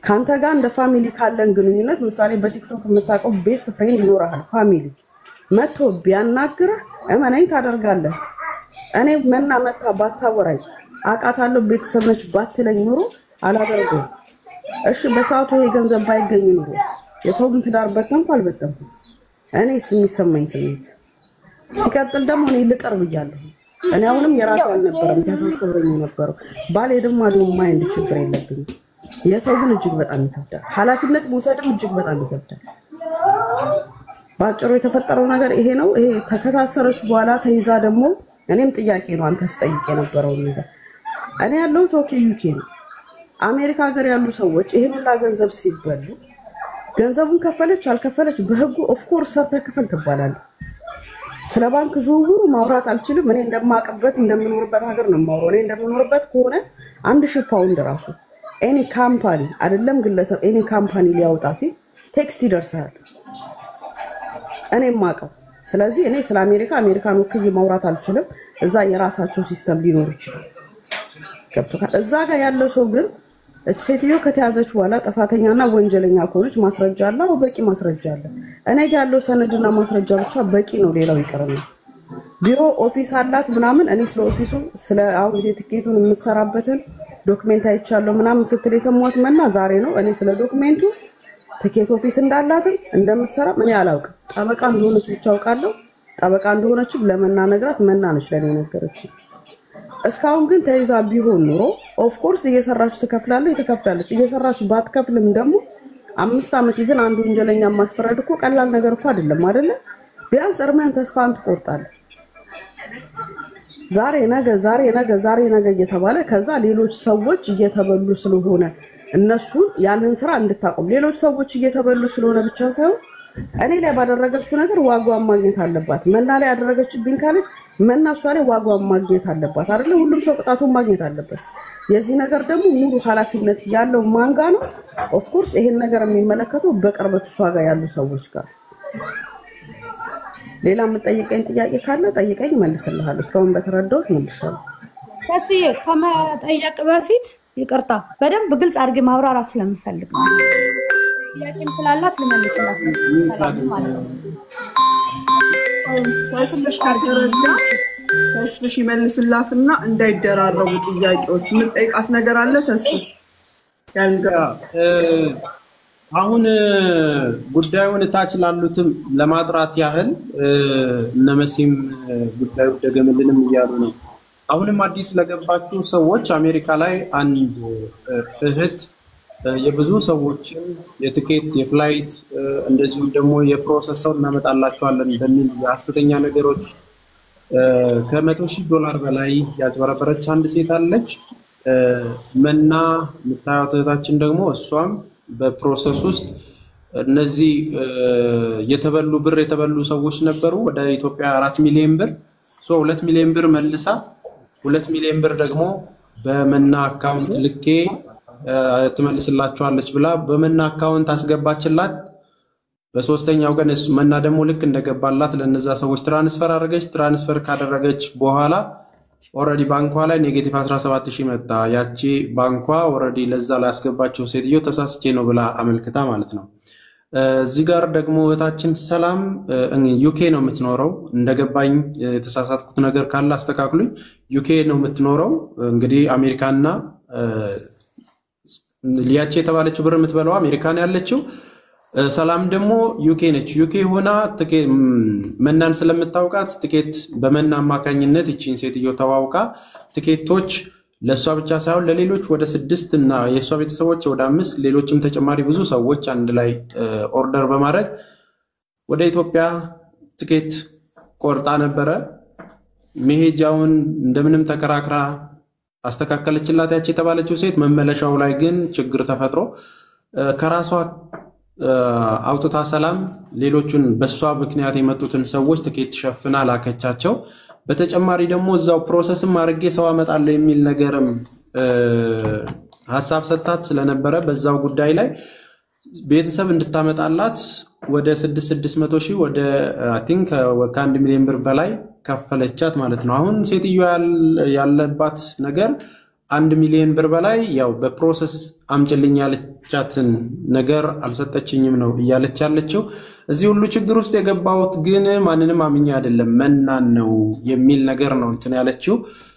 ካንተ ጋር እንደ ፋሚሊ ካለን ግንኙነት ምሳሌ በቲክቶክ የምታውቀው ቤስት ፍሬንድ ይኖርሃል። ፋሚሊ መጥቶ ቢያናግርህ እመነኝ ታደርጋለህ። እኔ መና መታ ባታወራኝ አውቃታለሁ ቤተሰብ ነች ባትለኝ ኑሮ አላደርገውም። እሺ በሰዓቱ ይሄ ገንዘብ ባይገኝ ኑሮ የሰውን ትዳር በተንኩ አልበተንኩም። እኔስ የሚሰማኝ ስሜት ሲቀጥል ደግሞ እኔ ልቀር ብያለሁ። እኔ አሁንም የራሴ አልነበረም ተሳስበኝ የነበረው ባሌ ደግሞ አለው ማይንድ ችግር የለብኝም። የሰው ግን እጅግ በጣም ይከብዳል። ኃላፊነት መውሰድም እጅግ በጣም ይከብዳል። ባጭሩ የተፈጠረው ነገር ይሄ ነው። ይሄ ተከታሰረች በኋላ ተይዛ ደግሞ እኔም ጥያቄ ነው አንተ ስጠይቅ የነበረው ነገር እኔ ያለው ኦኬ ዩኬ ነው። አሜሪካ ሀገር ያሉ ሰዎች ይሄን ሁላ ገንዘብ ሲበሉ ገንዘቡን ከፈለች አልከፈለች በህጉ ኦፍ ኮርስ ሰርተ ክፈል ትባላለች። ስለ ባንክ ዝውውሩ ማውራት አልችልም። እኔ እንደማቀበት እንደምኖርበት ሀገር ነው የማወራው። እኔ እንደምኖርበት ከሆነ 1000 ፓውንድ ራሱ ኤኒ ካምፓኒ አይደለም ግለሰብ ኤኒ ካምፓኒ ሊያወጣ ሲል ቴክስት ይደርሳል። እኔም ማቀው። ስለዚህ እኔ ስለ አሜሪካን ወክዬ ማውራት አልችልም። እዛ የራሳቸው ሲስተም ሊኖር ይችላል። ገብቶካል? እዛ ጋር ያለው ሰው ግን ሴትዮ ከተያዘች በኋላ ጥፋተኛና ወንጀለኛ ከሆነች ማስረጃ አለ፣ በቂ ማስረጃ አለ። እኔ ጋር ያለው ሰነድና ማስረጃ ብቻ በቂ ነው። ሌላው ይቀርና ቢሮ ኦፊስ አላት ምናምን። እኔ ስለ ኦፊሱ ስለ አሁን ትኬቱን የምትሰራበትን ዶክመንት አይቻለሁ ምናምን ስትል የሰማሁት መና ዛሬ ነው። እኔ ስለ ዶክመንቱ ትኬት ኦፊስ እንዳላትም እንደምትሰራ እኔ አላውቅም። ጠበቃ እንደሆነች ብቻ አውቃለሁ። ጠበቃ እንደሆነች ለመና ነግራት መና ነች ለኔ ነገረች። እስካሁን ግን ተይዛ ቢሆን ኑሮ ኦፍ ኮርስ እየሰራች ትከፍላለች። እየሰራች ባትከፍልም ደግሞ 5 ዓመት ይገን አንዱ ወንጀለኛ ማስፈረድ እኮ ቀላል ነገር እኮ አይደለም አይደለ? ቢያንስ እርማን ተስፋን ትቆርጣለህ። ዛሬ ነገ እየተባለ ከዛ ሌሎች ሰዎች እየተበሉ ስለሆነ እነሱ ያንን ስራ እንድታቆም ሌሎች ሰዎች እየተበሉ ስለሆነ ብቻ ሳይሆን እኔ ላይ ባደረገችው ነገር ዋጋዋን ማግኘት አለባት። መና ላይ ያደረገችብኝ ካለች መና እሷ ላይ ዋጋዋን ማግኘት አለባት አይደለ? ሁሉም ሰው ቅጣቱን ማግኘት አለበት። የዚህ ነገር ደግሞ ሙሉ ኃላፊነት ያለው ማንጋ ነው? ኦፍ ኮርስ ይሄን ነገር የሚመለከተው በቅርበት እሷ ጋር ያሉ ሰዎች ጋር። ሌላ የምጠይቀኝ ጥያቄ ካለ ጠይቀኝ መልስልሃለሁ። እስካሁን በተረዳሁት መልሻለሁ። ከዚህ ከመጠየቅ በፊት ይቅርታ በደንብ ግልጽ አድርጌ ማብራራት ስለምፈልግ ነው። ጥያቄም ስላላት ልመልስላት ነው ማለት ነው። ተስፍሽ ይመልስላትና እንዳይደራረቡ ጥያቄዎች ምን ጠይቃት ነገር አለ ተስፍሽ ያልጋ አሁን ጉዳዩን ታች ላሉትም ለማጥራት ያህል እነመሲም ጉዳዩ ደገመልንም እያሉ ነው። አሁንም አዲስ ለገባችሁ ሰዎች አሜሪካ ላይ አንድ እህት የብዙ ሰዎችን የትኬት የፍላይት እንደዚሁም ደግሞ የፕሮሰሰር እናመጣላችኋለን በሚል የሐሰተኛ ነገሮች ከ$100,000 በላይ ያጭበረበረች አንድ ሴት አለች። መና የምታዩት እህታችን ደግሞ እሷም በፕሮሰስ ውስጥ እነዚህ የተበሉ ሰዎች ነበሩ። ወደ ኢትዮጵያ 4 ሚሊዮን ብር 2 ሚሊዮን ብር መልሳ 2 ሚሊዮን ብር ደግሞ በመና አካውንት ልኬ ትመልስላችኋለች ብላ በመና አካውንት አስገባችላት። በሶስተኛው ቀን መና ደግሞ ልክ እንደገባላት ለነዛ ሰዎች ትራንስፈር አደረገች። ትራንስፈር ካደረገች በኋላ ኦሬዲ ባንኳ ላይ ኔጌቲቭ 17,000 መጣ። ያቺ ባንኳ ኦሬዲ ለዛ ላይ ያስገባቸው ሴትዮ ተሳስቼ ነው ብላ አመልክታ ማለት ነው። እዚህ ጋር ደግሞ እህታችን ሰላም ዩኬ ነው የምትኖረው። እንደገባኝ የተሳሳትኩት ነገር ካለ አስተካክሉኝ። ዩኬ ነው የምትኖረው። እንግዲህ አሜሪካና ሊያቼ የተባለችው ብር የምትበላው አሜሪካን ያለችው ሰላም ደግሞ ዩኬ ነች። ዩኬ ሆና መናን ስለምታውቃት ትኬት በመና አማካኝነት እቺን ሴትዮ ተዋውቃ ትኬቶች ለሷ ብቻ ሳይሆን ለሌሎች ወደ 6 እና የሷ ቤተሰቦች ወደ 5 ሌሎችም ተጨማሪ ብዙ ሰዎች አንድ ላይ ኦርደር በማድረግ ወደ ኢትዮጵያ ትኬት ቆርጣ ነበረ። መሄጃውን እንደምንም ተከራክራ አስተካከለችላት ያቺ የተባለችው ሴት። መመለሻው ላይ ግን ችግር ተፈጥሮ ከራሷ አውጥታ ሰላም ሌሎቹን በሷ ምክንያት የመጡትን ሰዎች ትኬት ሸፍና ላከቻቸው። በተጨማሪ ደግሞ እዛው ፕሮሰስም አድርጌ ሰው አመጣለሁ የሚል ነገርም ሐሳብ ሰጣት ስለነበረ በዛው ጉዳይ ላይ ቤተሰብ እንድታመጣላት ወደ 600 ሺህ ወደ አይ ቲንክ ከ1 ሚሊዮን ብር በላይ ከፈለቻት ማለት ነው። አሁን ሴትዮ ያለባት ነገር 1 ሚሊዮን ብር በላይ ያው በፕሮሰስ አምጭልኝ ያለቻትን ነገር አልሰጠችኝም ነው እያለች ያለችው። እዚህ ሁሉ ችግር ውስጥ የገባሁት ግን ማንንም አምኛ አይደለም መናን ነው የሚል ነገር ነው እንትን ያለችው።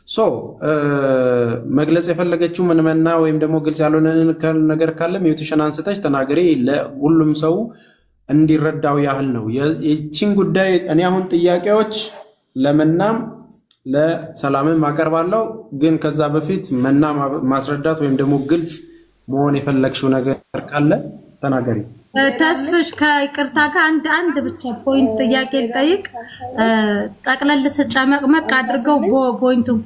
ሶ መግለጽ የፈለገችው ምንመና ወይም ደግሞ ግልጽ ያልሆነ ነገር ካለ ሚውትሽን አንስተሽ ተናገሪ ለሁሉም ሰው እንዲረዳው ያህል ነው። የቺን ጉዳይ እኔ አሁን ጥያቄዎች ለመናም ለሰላምም አቀርባለሁ። ግን ከዛ በፊት መና ማስረዳት ወይም ደግሞ ግልጽ መሆን የፈለግሽው ነገር ካለ ተናገሪ። ተስፍሽ ከይቅርታ ጋር አንድ ብቻ ፖይንት ጥያቄ ልጠይቅ። ጠቅለል ሰጫመቅመቅ አድርገው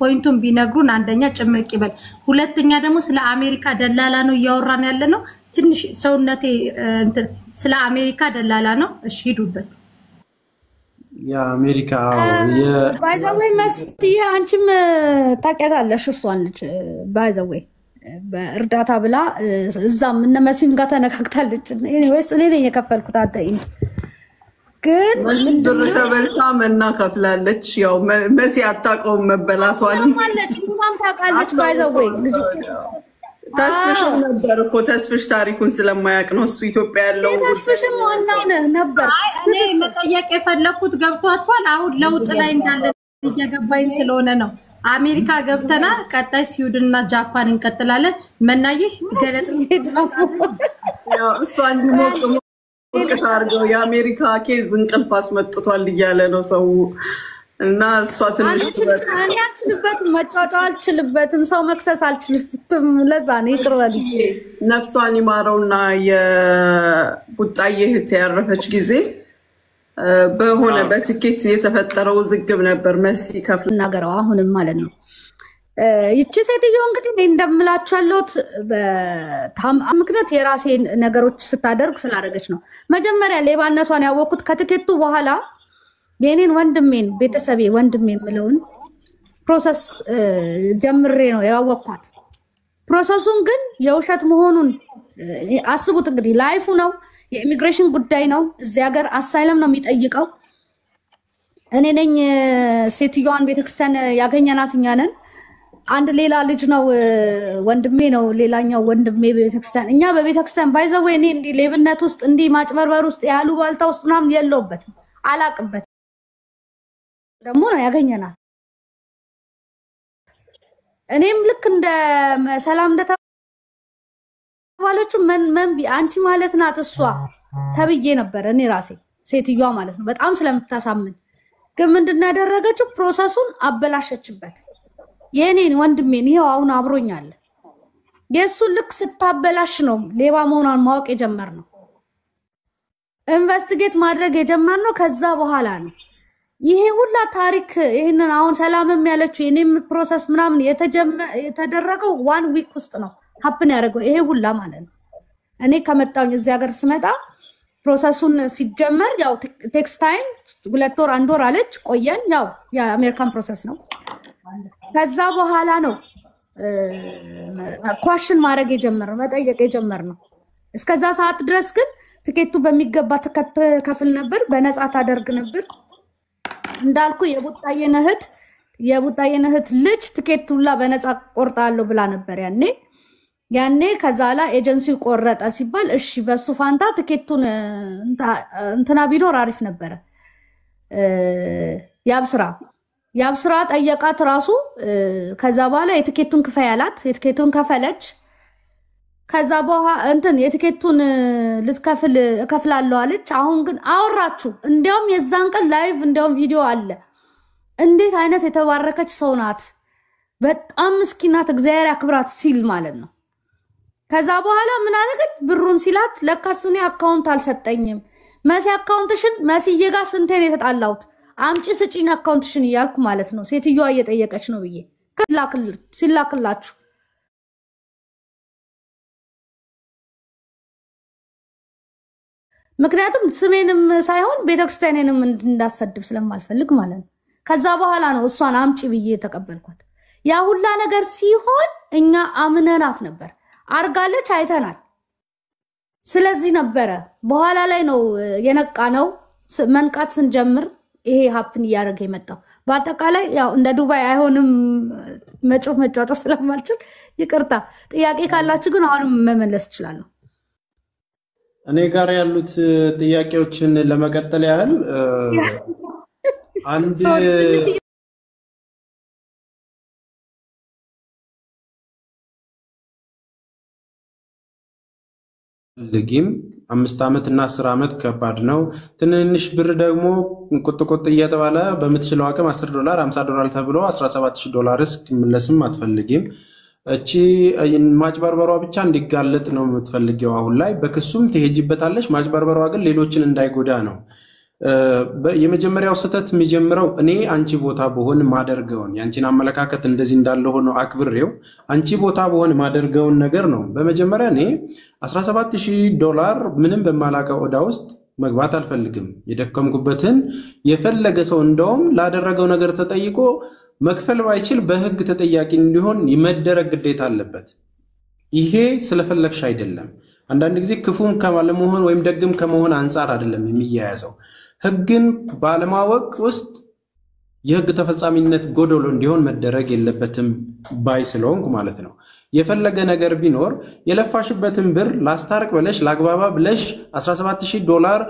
ፖይንቱን ቢነግሩን አንደኛ ጭምቅ ይበል፣ ሁለተኛ ደግሞ ስለ አሜሪካ ደላላ ነው እያወራን ያለ ነው። ትንሽ ሰውነቴ እንትን ስለ አሜሪካ ደላላ ነው። እሺ ሂዱበት። የአሜሪካ ባይዘዌይ መስቲ አንቺም ታውቂያታለሽ እሷን ልጅ ባይዘዌይ በእርዳታ ብላ እዛም እነ መሲም ጋር ተነካክታለች። ኤኒዌይስ እኔ ነኝ የከፈልኩት አጠይን ግን ብር ተበልታ መና ከፍላለች። ያው መሲ አታውቀውም መበላቷን ማለት ምንም ታውቃለች። ባይዘዌይ ልጅ ተስፍሽ ነበር እኮ ተስፍሽ ታሪኩን ስለማያውቅ ነው እሱ ኢትዮጵያ ያለው ተስፍሽም ዋናው ነበር። እኔ መጠየቅ የፈለኩት ገብቷችኋል? አሁን ለውጥ ላይ እንዳለ እየገባኝ ስለሆነ ነው። አሜሪካ ገብተና ቀጣይ ስዊድን እና ጃፓን እንቀጥላለን። መናዬ ገለጽ ያው እሷ እንዲሞቅ ታርገው የአሜሪካ ኬዝ እንቅልፍ አስመጥቷል እያለ ነው ሰው እና እሷ ትንሽ እኔ አልችልበትም፣ መጫወጫ አልችልበትም፣ ሰው መክሰስ አልችልበትም። ለዛ ነው ይቅርበል። ነፍሷን ይማረውና የቡጣዬ እህት ያረፈች ጊዜ በሆነ በትኬት የተፈጠረው ዝግብ ነበር። መሲ ከፍል እናገረው አሁንም ማለት ነው። ይቺ ሴትዮ እንግዲህ እንደምላችሁ ያለሁት ምክንያት የራሴን ነገሮች ስታደርግ ስላደረገች ነው። መጀመሪያ ሌባነቷን ያወቅኩት ከትኬቱ በኋላ የኔን ወንድሜን ቤተሰቤ ወንድሜን ምለውን ፕሮሰስ ጀምሬ ነው ያወቅኳት። ፕሮሰሱን ግን የውሸት መሆኑን አስቡት እንግዲህ ላይፉ ነው የኢሚግሬሽን ጉዳይ ነው። እዚህ ሀገር አሳይለም ነው የሚጠይቀው። እኔ ነኝ ሴትዮዋን ቤተክርስቲያን ያገኘናት እኛ ነን። አንድ ሌላ ልጅ ነው ወንድሜ ነው ሌላኛው ወንድሜ ቤተክርስቲያን እኛ በቤተክርስቲያን ባይዘው እኔ እንዲ ሌብነት ውስጥ እንዲ ማጭበርበር ውስጥ ያሉ ባልታ ውስጥ ምናምን የለውበትም አላቅበት ደግሞ ነው ያገኘናት። እኔም ልክ እንደ ሰላም እንደ ባለችው ምን አንቺ ማለት ናት እሷ ተብዬ ነበር እኔ ራሴ ሴትዮዋ ማለት ነው በጣም ስለምታሳምን። ግን ምንድነው ያደረገችው? ፕሮሰሱን አበላሸችበት። የኔን ወንድሜን ይሄው አሁን አብሮኛል። የሱ ልክ ስታበላሽ ነው ሌባ መሆኗን ማወቅ የጀመርነው። ኢንቨስቲጌት ማድረግ የጀመርነው ከዛ በኋላ ነው። ይሄ ሁላ ታሪክ ይሄንን አሁን ሰላምም ያለችው የኔም ፕሮሰስ ምናምን የተደረገው 1 ዊክ ውስጥ ነው ሀፕን ያደረገው ይሄ ሁላ ማለት ነው። እኔ ከመጣሁኝ እዚህ ሀገር ስመጣ ፕሮሰሱን ሲጀመር ያው ቴክስ ታይም 2 ወር 1 ወር አለች ቆየን። ያው የአሜሪካን ፕሮሰስ ነው። ከዛ በኋላ ነው ኳሽን ማድረግ የጀመረው መጠየቅ የጀመርነው። እስከዛ ሰዓት ድረስ ግን ትኬቱ በሚገባ ተከፍል ነበር፣ በነፃ ታደርግ ነበር። እንዳልኩ የቡጣዬን እህት ልጅ ትኬቱላ በነፃ ቆርጣለሁ ብላ ነበር ያኔ ከዛላ ኤጀንሲው ቆረጠ ሲባል እሺ በሱ ፋንታ ትኬቱን እንትና ቢኖር አሪፍ ነበር። ያብስራ ጠየቃት ራሱ። ከዛ በኋላ የትኬቱን ክፈይ ያላት የትኬቱን ከፈለች። ከዛ በኋላ የትኬቱን ልትከፍል እከፍላለሁ አለች። አሁን ግን አወራችሁ። እንዲያውም የዛን ቀን ላይቭ እንዲያውም ቪዲዮ አለ። እንዴት አይነት የተባረከች ሰው ናት፣ በጣም ምስኪናት፣ እግዚአብሔር ያክብራት ሲል ማለት ነው። ከዛ በኋላ ምን አደረገች? ብሩን ሲላት ለካስ እኔ አካውንት አልሰጠኝም። መሲ አካውንትሽን መስዬ ጋር ስንቴ ነው የተጣላሁት? አምጪ ስጪኝ አካውንትሽን እያልኩ ማለት ነው። ሴትዮዋ እየጠየቀች ነው ብዬ ሲላክላችሁ ምክንያቱም ስሜንም ሳይሆን ቤተክርስቲያኔንም እንዳሰድብ ስለማልፈልግ ማለት ነው። ከዛ በኋላ ነው እሷን አምጪ ብዬ የተቀበልኳት። ያ ሁላ ነገር ሲሆን እኛ አምነናት ነበር። አርጋለች አይተናል። ስለዚህ ነበረ በኋላ ላይ ነው የነቃ ነው መንቃት ስንጀምር ይሄ ሀፕን እያደረገ የመጣው። በአጠቃላይ ያው እንደ ዱባይ አይሆንም መጫወት ስለማልችል ይቅርታ። ጥያቄ ካላችሁ ግን አሁንም መመለስ እችላለሁ። እኔ ጋር ያሉት ጥያቄዎችን ለመቀጠል ያህል አንድ ልጊም 5 ዓመት እና 10 ዓመት ከባድ ነው። ትንንሽ ብር ደግሞ ቁጥቁጥ እየተባለ በምትችለው አቅም $10 $50 ተብሎ $17,000 እስኪመለስም አትፈልጊም። እቺ ማጭበርበሯ ብቻ እንዲጋለጥ ነው የምትፈልጊው። አሁን ላይ በክሱም ትሄጂበታለሽ። ማጭበርበሯ ግን ሌሎችን እንዳይጎዳ ነው። የመጀመሪያው ስህተት የሚጀምረው እኔ አንቺ ቦታ በሆን ማደርገውን ያንቺን አመለካከት እንደዚህ እንዳለ ሆኖ አክብሬው አንቺ ቦታ በሆን ማደርገውን ነገር ነው። በመጀመሪያ እኔ $17,000 ምንም በማላቀው ዕዳ ውስጥ መግባት አልፈልግም። የደከምኩበትን የፈለገ ሰው እንደውም ላደረገው ነገር ተጠይቆ መክፈል ባይችል በህግ ተጠያቂ እንዲሆን የመደረግ ግዴታ አለበት። ይሄ ስለፈለግሽ አይደለም። አንዳንድ ጊዜ ክፉም ከማለመሆን ወይም ደግም ከመሆን አንፃር አይደለም የሚያያዘው። ህግን ባለማወቅ ውስጥ የህግ ተፈጻሚነት ጎደሎ እንዲሆን መደረግ የለበትም ባይ ስለሆንኩ ማለት ነው። የፈለገ ነገር ቢኖር የለፋሽበትን ብር ላስታርቅ ብለሽ ላግባባ ብለሽ $17,000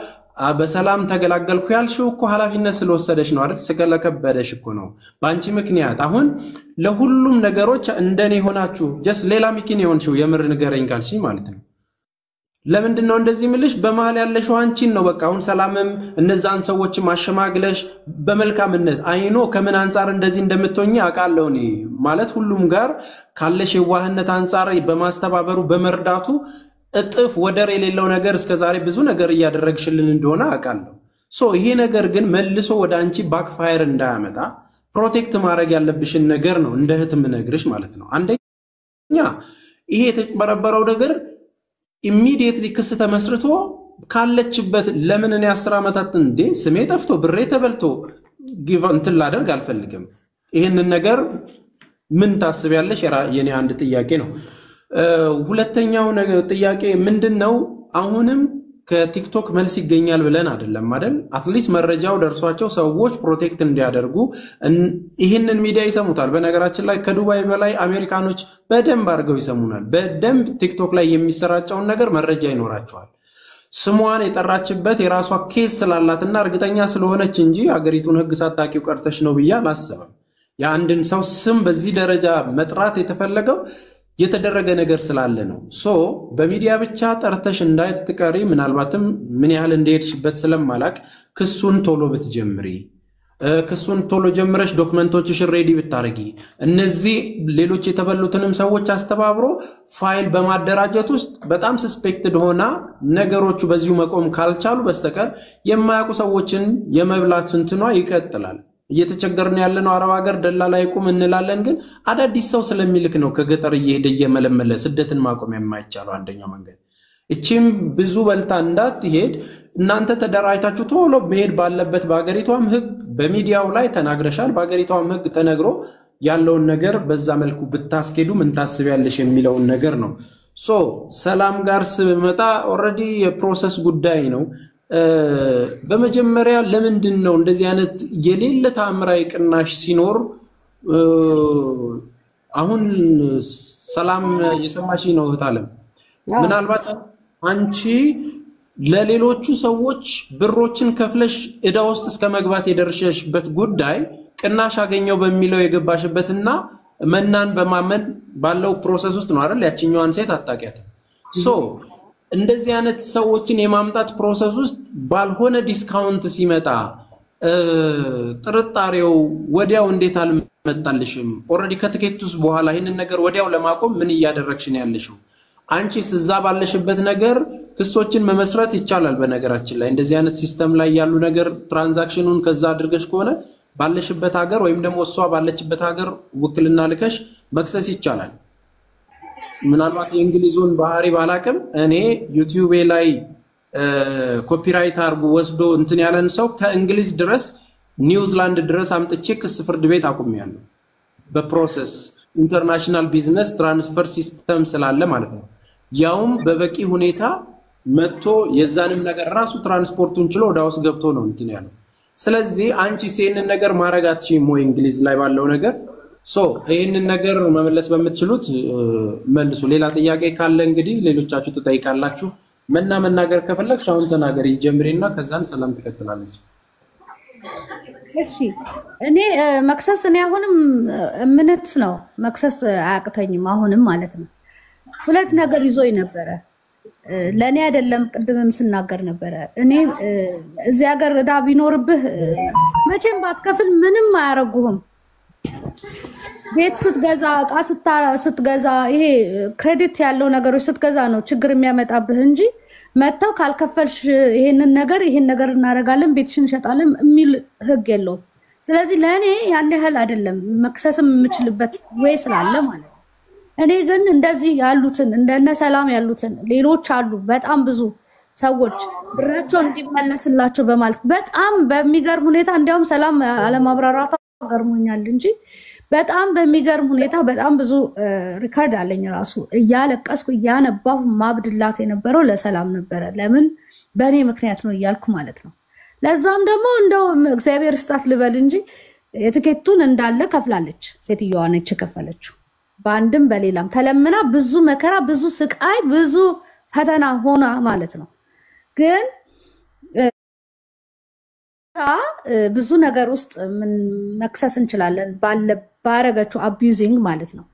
በሰላም ተገላገልኩ ያልሽው እኮ ኃላፊነት ስለወሰደሽ ነው አይደል? ስለከበደሽ እኮ ነው። ባንቺ ምክንያት አሁን ለሁሉም ነገሮች እንደኔ ሆናችሁ ጀስት ሌላ ሚኪን የሆንሽው የምር ንገረኝ ካልሽ ማለት ነው። ለምንድን ነው እንደዚህ ምልሽ? በመሃል ያለሽው አንቺን ነው። በቃ አሁን ሰላምም እነዛን ሰዎች ማሸማግለሽ በመልካምነት አይኖ ከምን አንፃር እንደዚህ እንደምትሆኚ አውቃለሁ እኔ ማለት ሁሉም ጋር ካለሽ የዋህነት አንፃር በማስተባበሩ በመርዳቱ እጥፍ ወደር የሌለው ነገር እስከዛሬ ብዙ ነገር እያደረግሽልን እንደሆነ አውቃለሁ። ይሄ ነገር ግን መልሶ ወደ አንቺ ባክፋየር እንዳያመጣ ፕሮቴክት ማድረግ ያለብሽን ነገር ነው እንደ እህትም ነግርሽ ማለት ነው። አንደኛ ይሄ የተጨበረበረው ነገር ኢሚዲየትሊ ክስ ተመስርቶ ካለችበት ለምን እኔ 10 ዓመታት እንዴ ስሜ ጠፍቶ ብሬ ተበልቶ ጊቭ እንትን ላደርግ አልፈልግም። ይሄንን ነገር ምን ታስቢያለሽ? የኔ አንድ ጥያቄ ነው። ሁለተኛው ጥያቄ ምንድነው? አሁንም ከቲክቶክ መልስ ይገኛል ብለን አይደለም አይደል? አትሊስት መረጃው ደርሷቸው ሰዎች ፕሮቴክት እንዲያደርጉ ይሄንን ሚዲያ ይሰሙታል። በነገራችን ላይ ከዱባይ በላይ አሜሪካኖች በደንብ አድርገው ይሰሙናል። በደንብ ቲክቶክ ላይ የሚሰራጨውን ነገር መረጃ ይኖራቸዋል። ስሟን የጠራችበት የራሷ ኬስ ስላላትና እርግጠኛ ስለሆነች እንጂ ሀገሪቱን ህግ ሳታውቂው ቀርተሽ ነው ብዬ አላስብም። የአንድን ሰው ስም በዚህ ደረጃ መጥራት የተፈለገው የተደረገ ነገር ስላለ ነው። በሚዲያ ብቻ ጠርተሽ እንዳይትቀሪ ምናልባትም ምን ያህል እንደሄድሽበት ስለማላቅ ክሱን ቶሎ ብትጀምሪ ክሱን ቶሎ ጀምረሽ ዶክመንቶችሽን ሬዲ ብታረጊ እነዚህ ሌሎች የተበሉትንም ሰዎች አስተባብሮ ፋይል በማደራጀት ውስጥ በጣም ሰስፔክትድ ሆና ነገሮቹ በዚሁ መቆም ካልቻሉ በስተቀር የማያውቁ ሰዎችን የመብላት እንትኗ ይቀጥላል። እየተቸገርን ያለነው አረብ ሀገር ደላላ ይቁም እንላለን፣ ግን አዳዲስ ሰው ስለሚልክ ነው ከገጠር እየሄደ እየመለመለ ስደትን ማቆም የማይቻለው አንደኛው መንገድ። እቺም ብዙ በልታ እንዳትሄድ እናንተ ተደራጅታችሁ ቶሎ መሄድ ባለበት በአገሪቷም ህግ በሚዲያው ላይ ተናግረሻል። በአገሪቷም ህግ ተነግሮ ያለውን ነገር በዛ መልኩ ብታስኬዱ ምን ታስቢያለሽ የሚለውን ነገር ነው። ሰላም ጋር ስመጣ ኦሬዲ የፕሮሰስ ጉዳይ ነው። በመጀመሪያ ለምንድን ነው እንደዚህ አይነት የሌለ ተአምራዊ ቅናሽ ሲኖር አሁን ሰላም የሰማሽ ነው እህታለም? ምናልባት አንቺ ለሌሎቹ ሰዎች ብሮችን ከፍለሽ ዕዳ ውስጥ እስከ መግባት የደረሰሽበት ጉዳይ ቅናሽ አገኘው በሚለው የገባሽበትና መናን በማመን ባለው ፕሮሰስ ውስጥ ነው አይደል? ያቺኛዋን ሴት አጣቂያት እንደዚህ አይነት ሰዎችን የማምጣት ፕሮሰስ ውስጥ ባልሆነ ዲስካውንት ሲመጣ ጥርጣሬው ወዲያው እንዴት አልመጣልሽም? ኦሬዲ ከትኬቱስ በኋላ ይሄንን ነገር ወዲያው ለማቆም ምን እያደረግሽ ነው ያለሽው? አንቺስ እዛ ባለሽበት ነገር ክሶችን መመስረት ይቻላል። በነገራችን ላይ እንደዚህ አይነት ሲስተም ላይ ያሉ ነገር ትራንዛክሽኑን ከዛ አድርገሽ ከሆነ ባለሽበት ሀገር ወይም ደግሞ እሷ ባለችበት ሀገር ውክልና ልከሽ መክሰስ ይቻላል። ምናልባት የእንግሊዙን ባህሪ ባላቅም እኔ ዩቲዩብ ላይ ኮፒራይት አርጉ ወስዶ እንትን ያለን ሰው ከእንግሊዝ ድረስ ኒውዚላንድ ድረስ አምጥቼ ክስ ፍርድ ቤት አቁሜያለሁ በፕሮሰስ ኢንተርናሽናል ቢዝነስ ትራንስፈር ሲስተም ስላለ ማለት ነው ያውም በበቂ ሁኔታ መጥቶ የዛንም ነገር ራሱ ትራንስፖርቱን ችሎ ወዳውስ ገብቶ ነው እንትን ያለው ስለዚህ አንቺ ሲንን ነገር ማረጋትቺ ሞይ እንግሊዝ ላይ ባለው ነገር ሶ ይሄንን ነገር መመለስ በመትችሉት መልሱ ሌላ ጥያቄ ካለ እንግዲህ ሌሎቻችሁ ተጠይቃላችሁ መናገር ከፈለግሽ አሁን ተናገሪ ጀምሪና ከዛን ሰላም ትከተላለች እሺ እኔ መክሰስ እኔ አሁንም ምንት ነው መክሰስ አያቅተኝም አሁንም ማለት ነው ሁለት ነገር ይዞኝ ነበር ለኔ አይደለም ቅድምም ስናገር ነበር እኔ እዚህ ሀገር እዳ ቢኖርብህ መቼም ባትከፍል ምንም አያረጉህም ቤት ስትገዛ እቃ ስትገዛ ይሄ ክሬዲት ያለው ነገሮች ስትገዛ ነው ችግር የሚያመጣብህ እንጂ መተው ካልከፈልሽ ይሄን ነገር እናረጋለን ቤትሽን እንሸጣለን የሚል ህግ የለውም ስለዚህ ለኔ ያን ያህል አይደለም መክሰስም የምችልበት ወይ ስላለ ማለት ነው እኔ ግን እንደዚህ ያሉትን እንደነ ሰላም ያሉትን ሌሎች አሉ በጣም ብዙ ሰዎች ብራቸው እንዲመለስላቸው በማለት በጣም በሚገርም ሁኔታ እንዲያውም ሰላም አለማብራራቷ ገርሞኛል እንጂ በጣም በሚገርም ሁኔታ በጣም ብዙ ሪካርድ አለኝ ራሱ እያለቀስኩ እያነባሁ ማብድላት የነበረው ለሰላም ነበር ለምን በኔ ምክንያት ነው እያልኩ ማለት ነው ለዛም ደግሞ እንደው እግዚአብሔር ስጣት ልበል እንጂ የትኬቱን እንዳለ ከፍላለች ሴትዮዋ ነች ከፈለችው ባንድም በሌላም ተለምና ብዙ መከራ ብዙ ስቃይ ብዙ ፈተና ሆና ማለት ነው ግን ብዙ ነገር ውስጥ ምን መክሰስ እንችላለን ባረጋችሁ አቢዩዚንግ ማለት ነው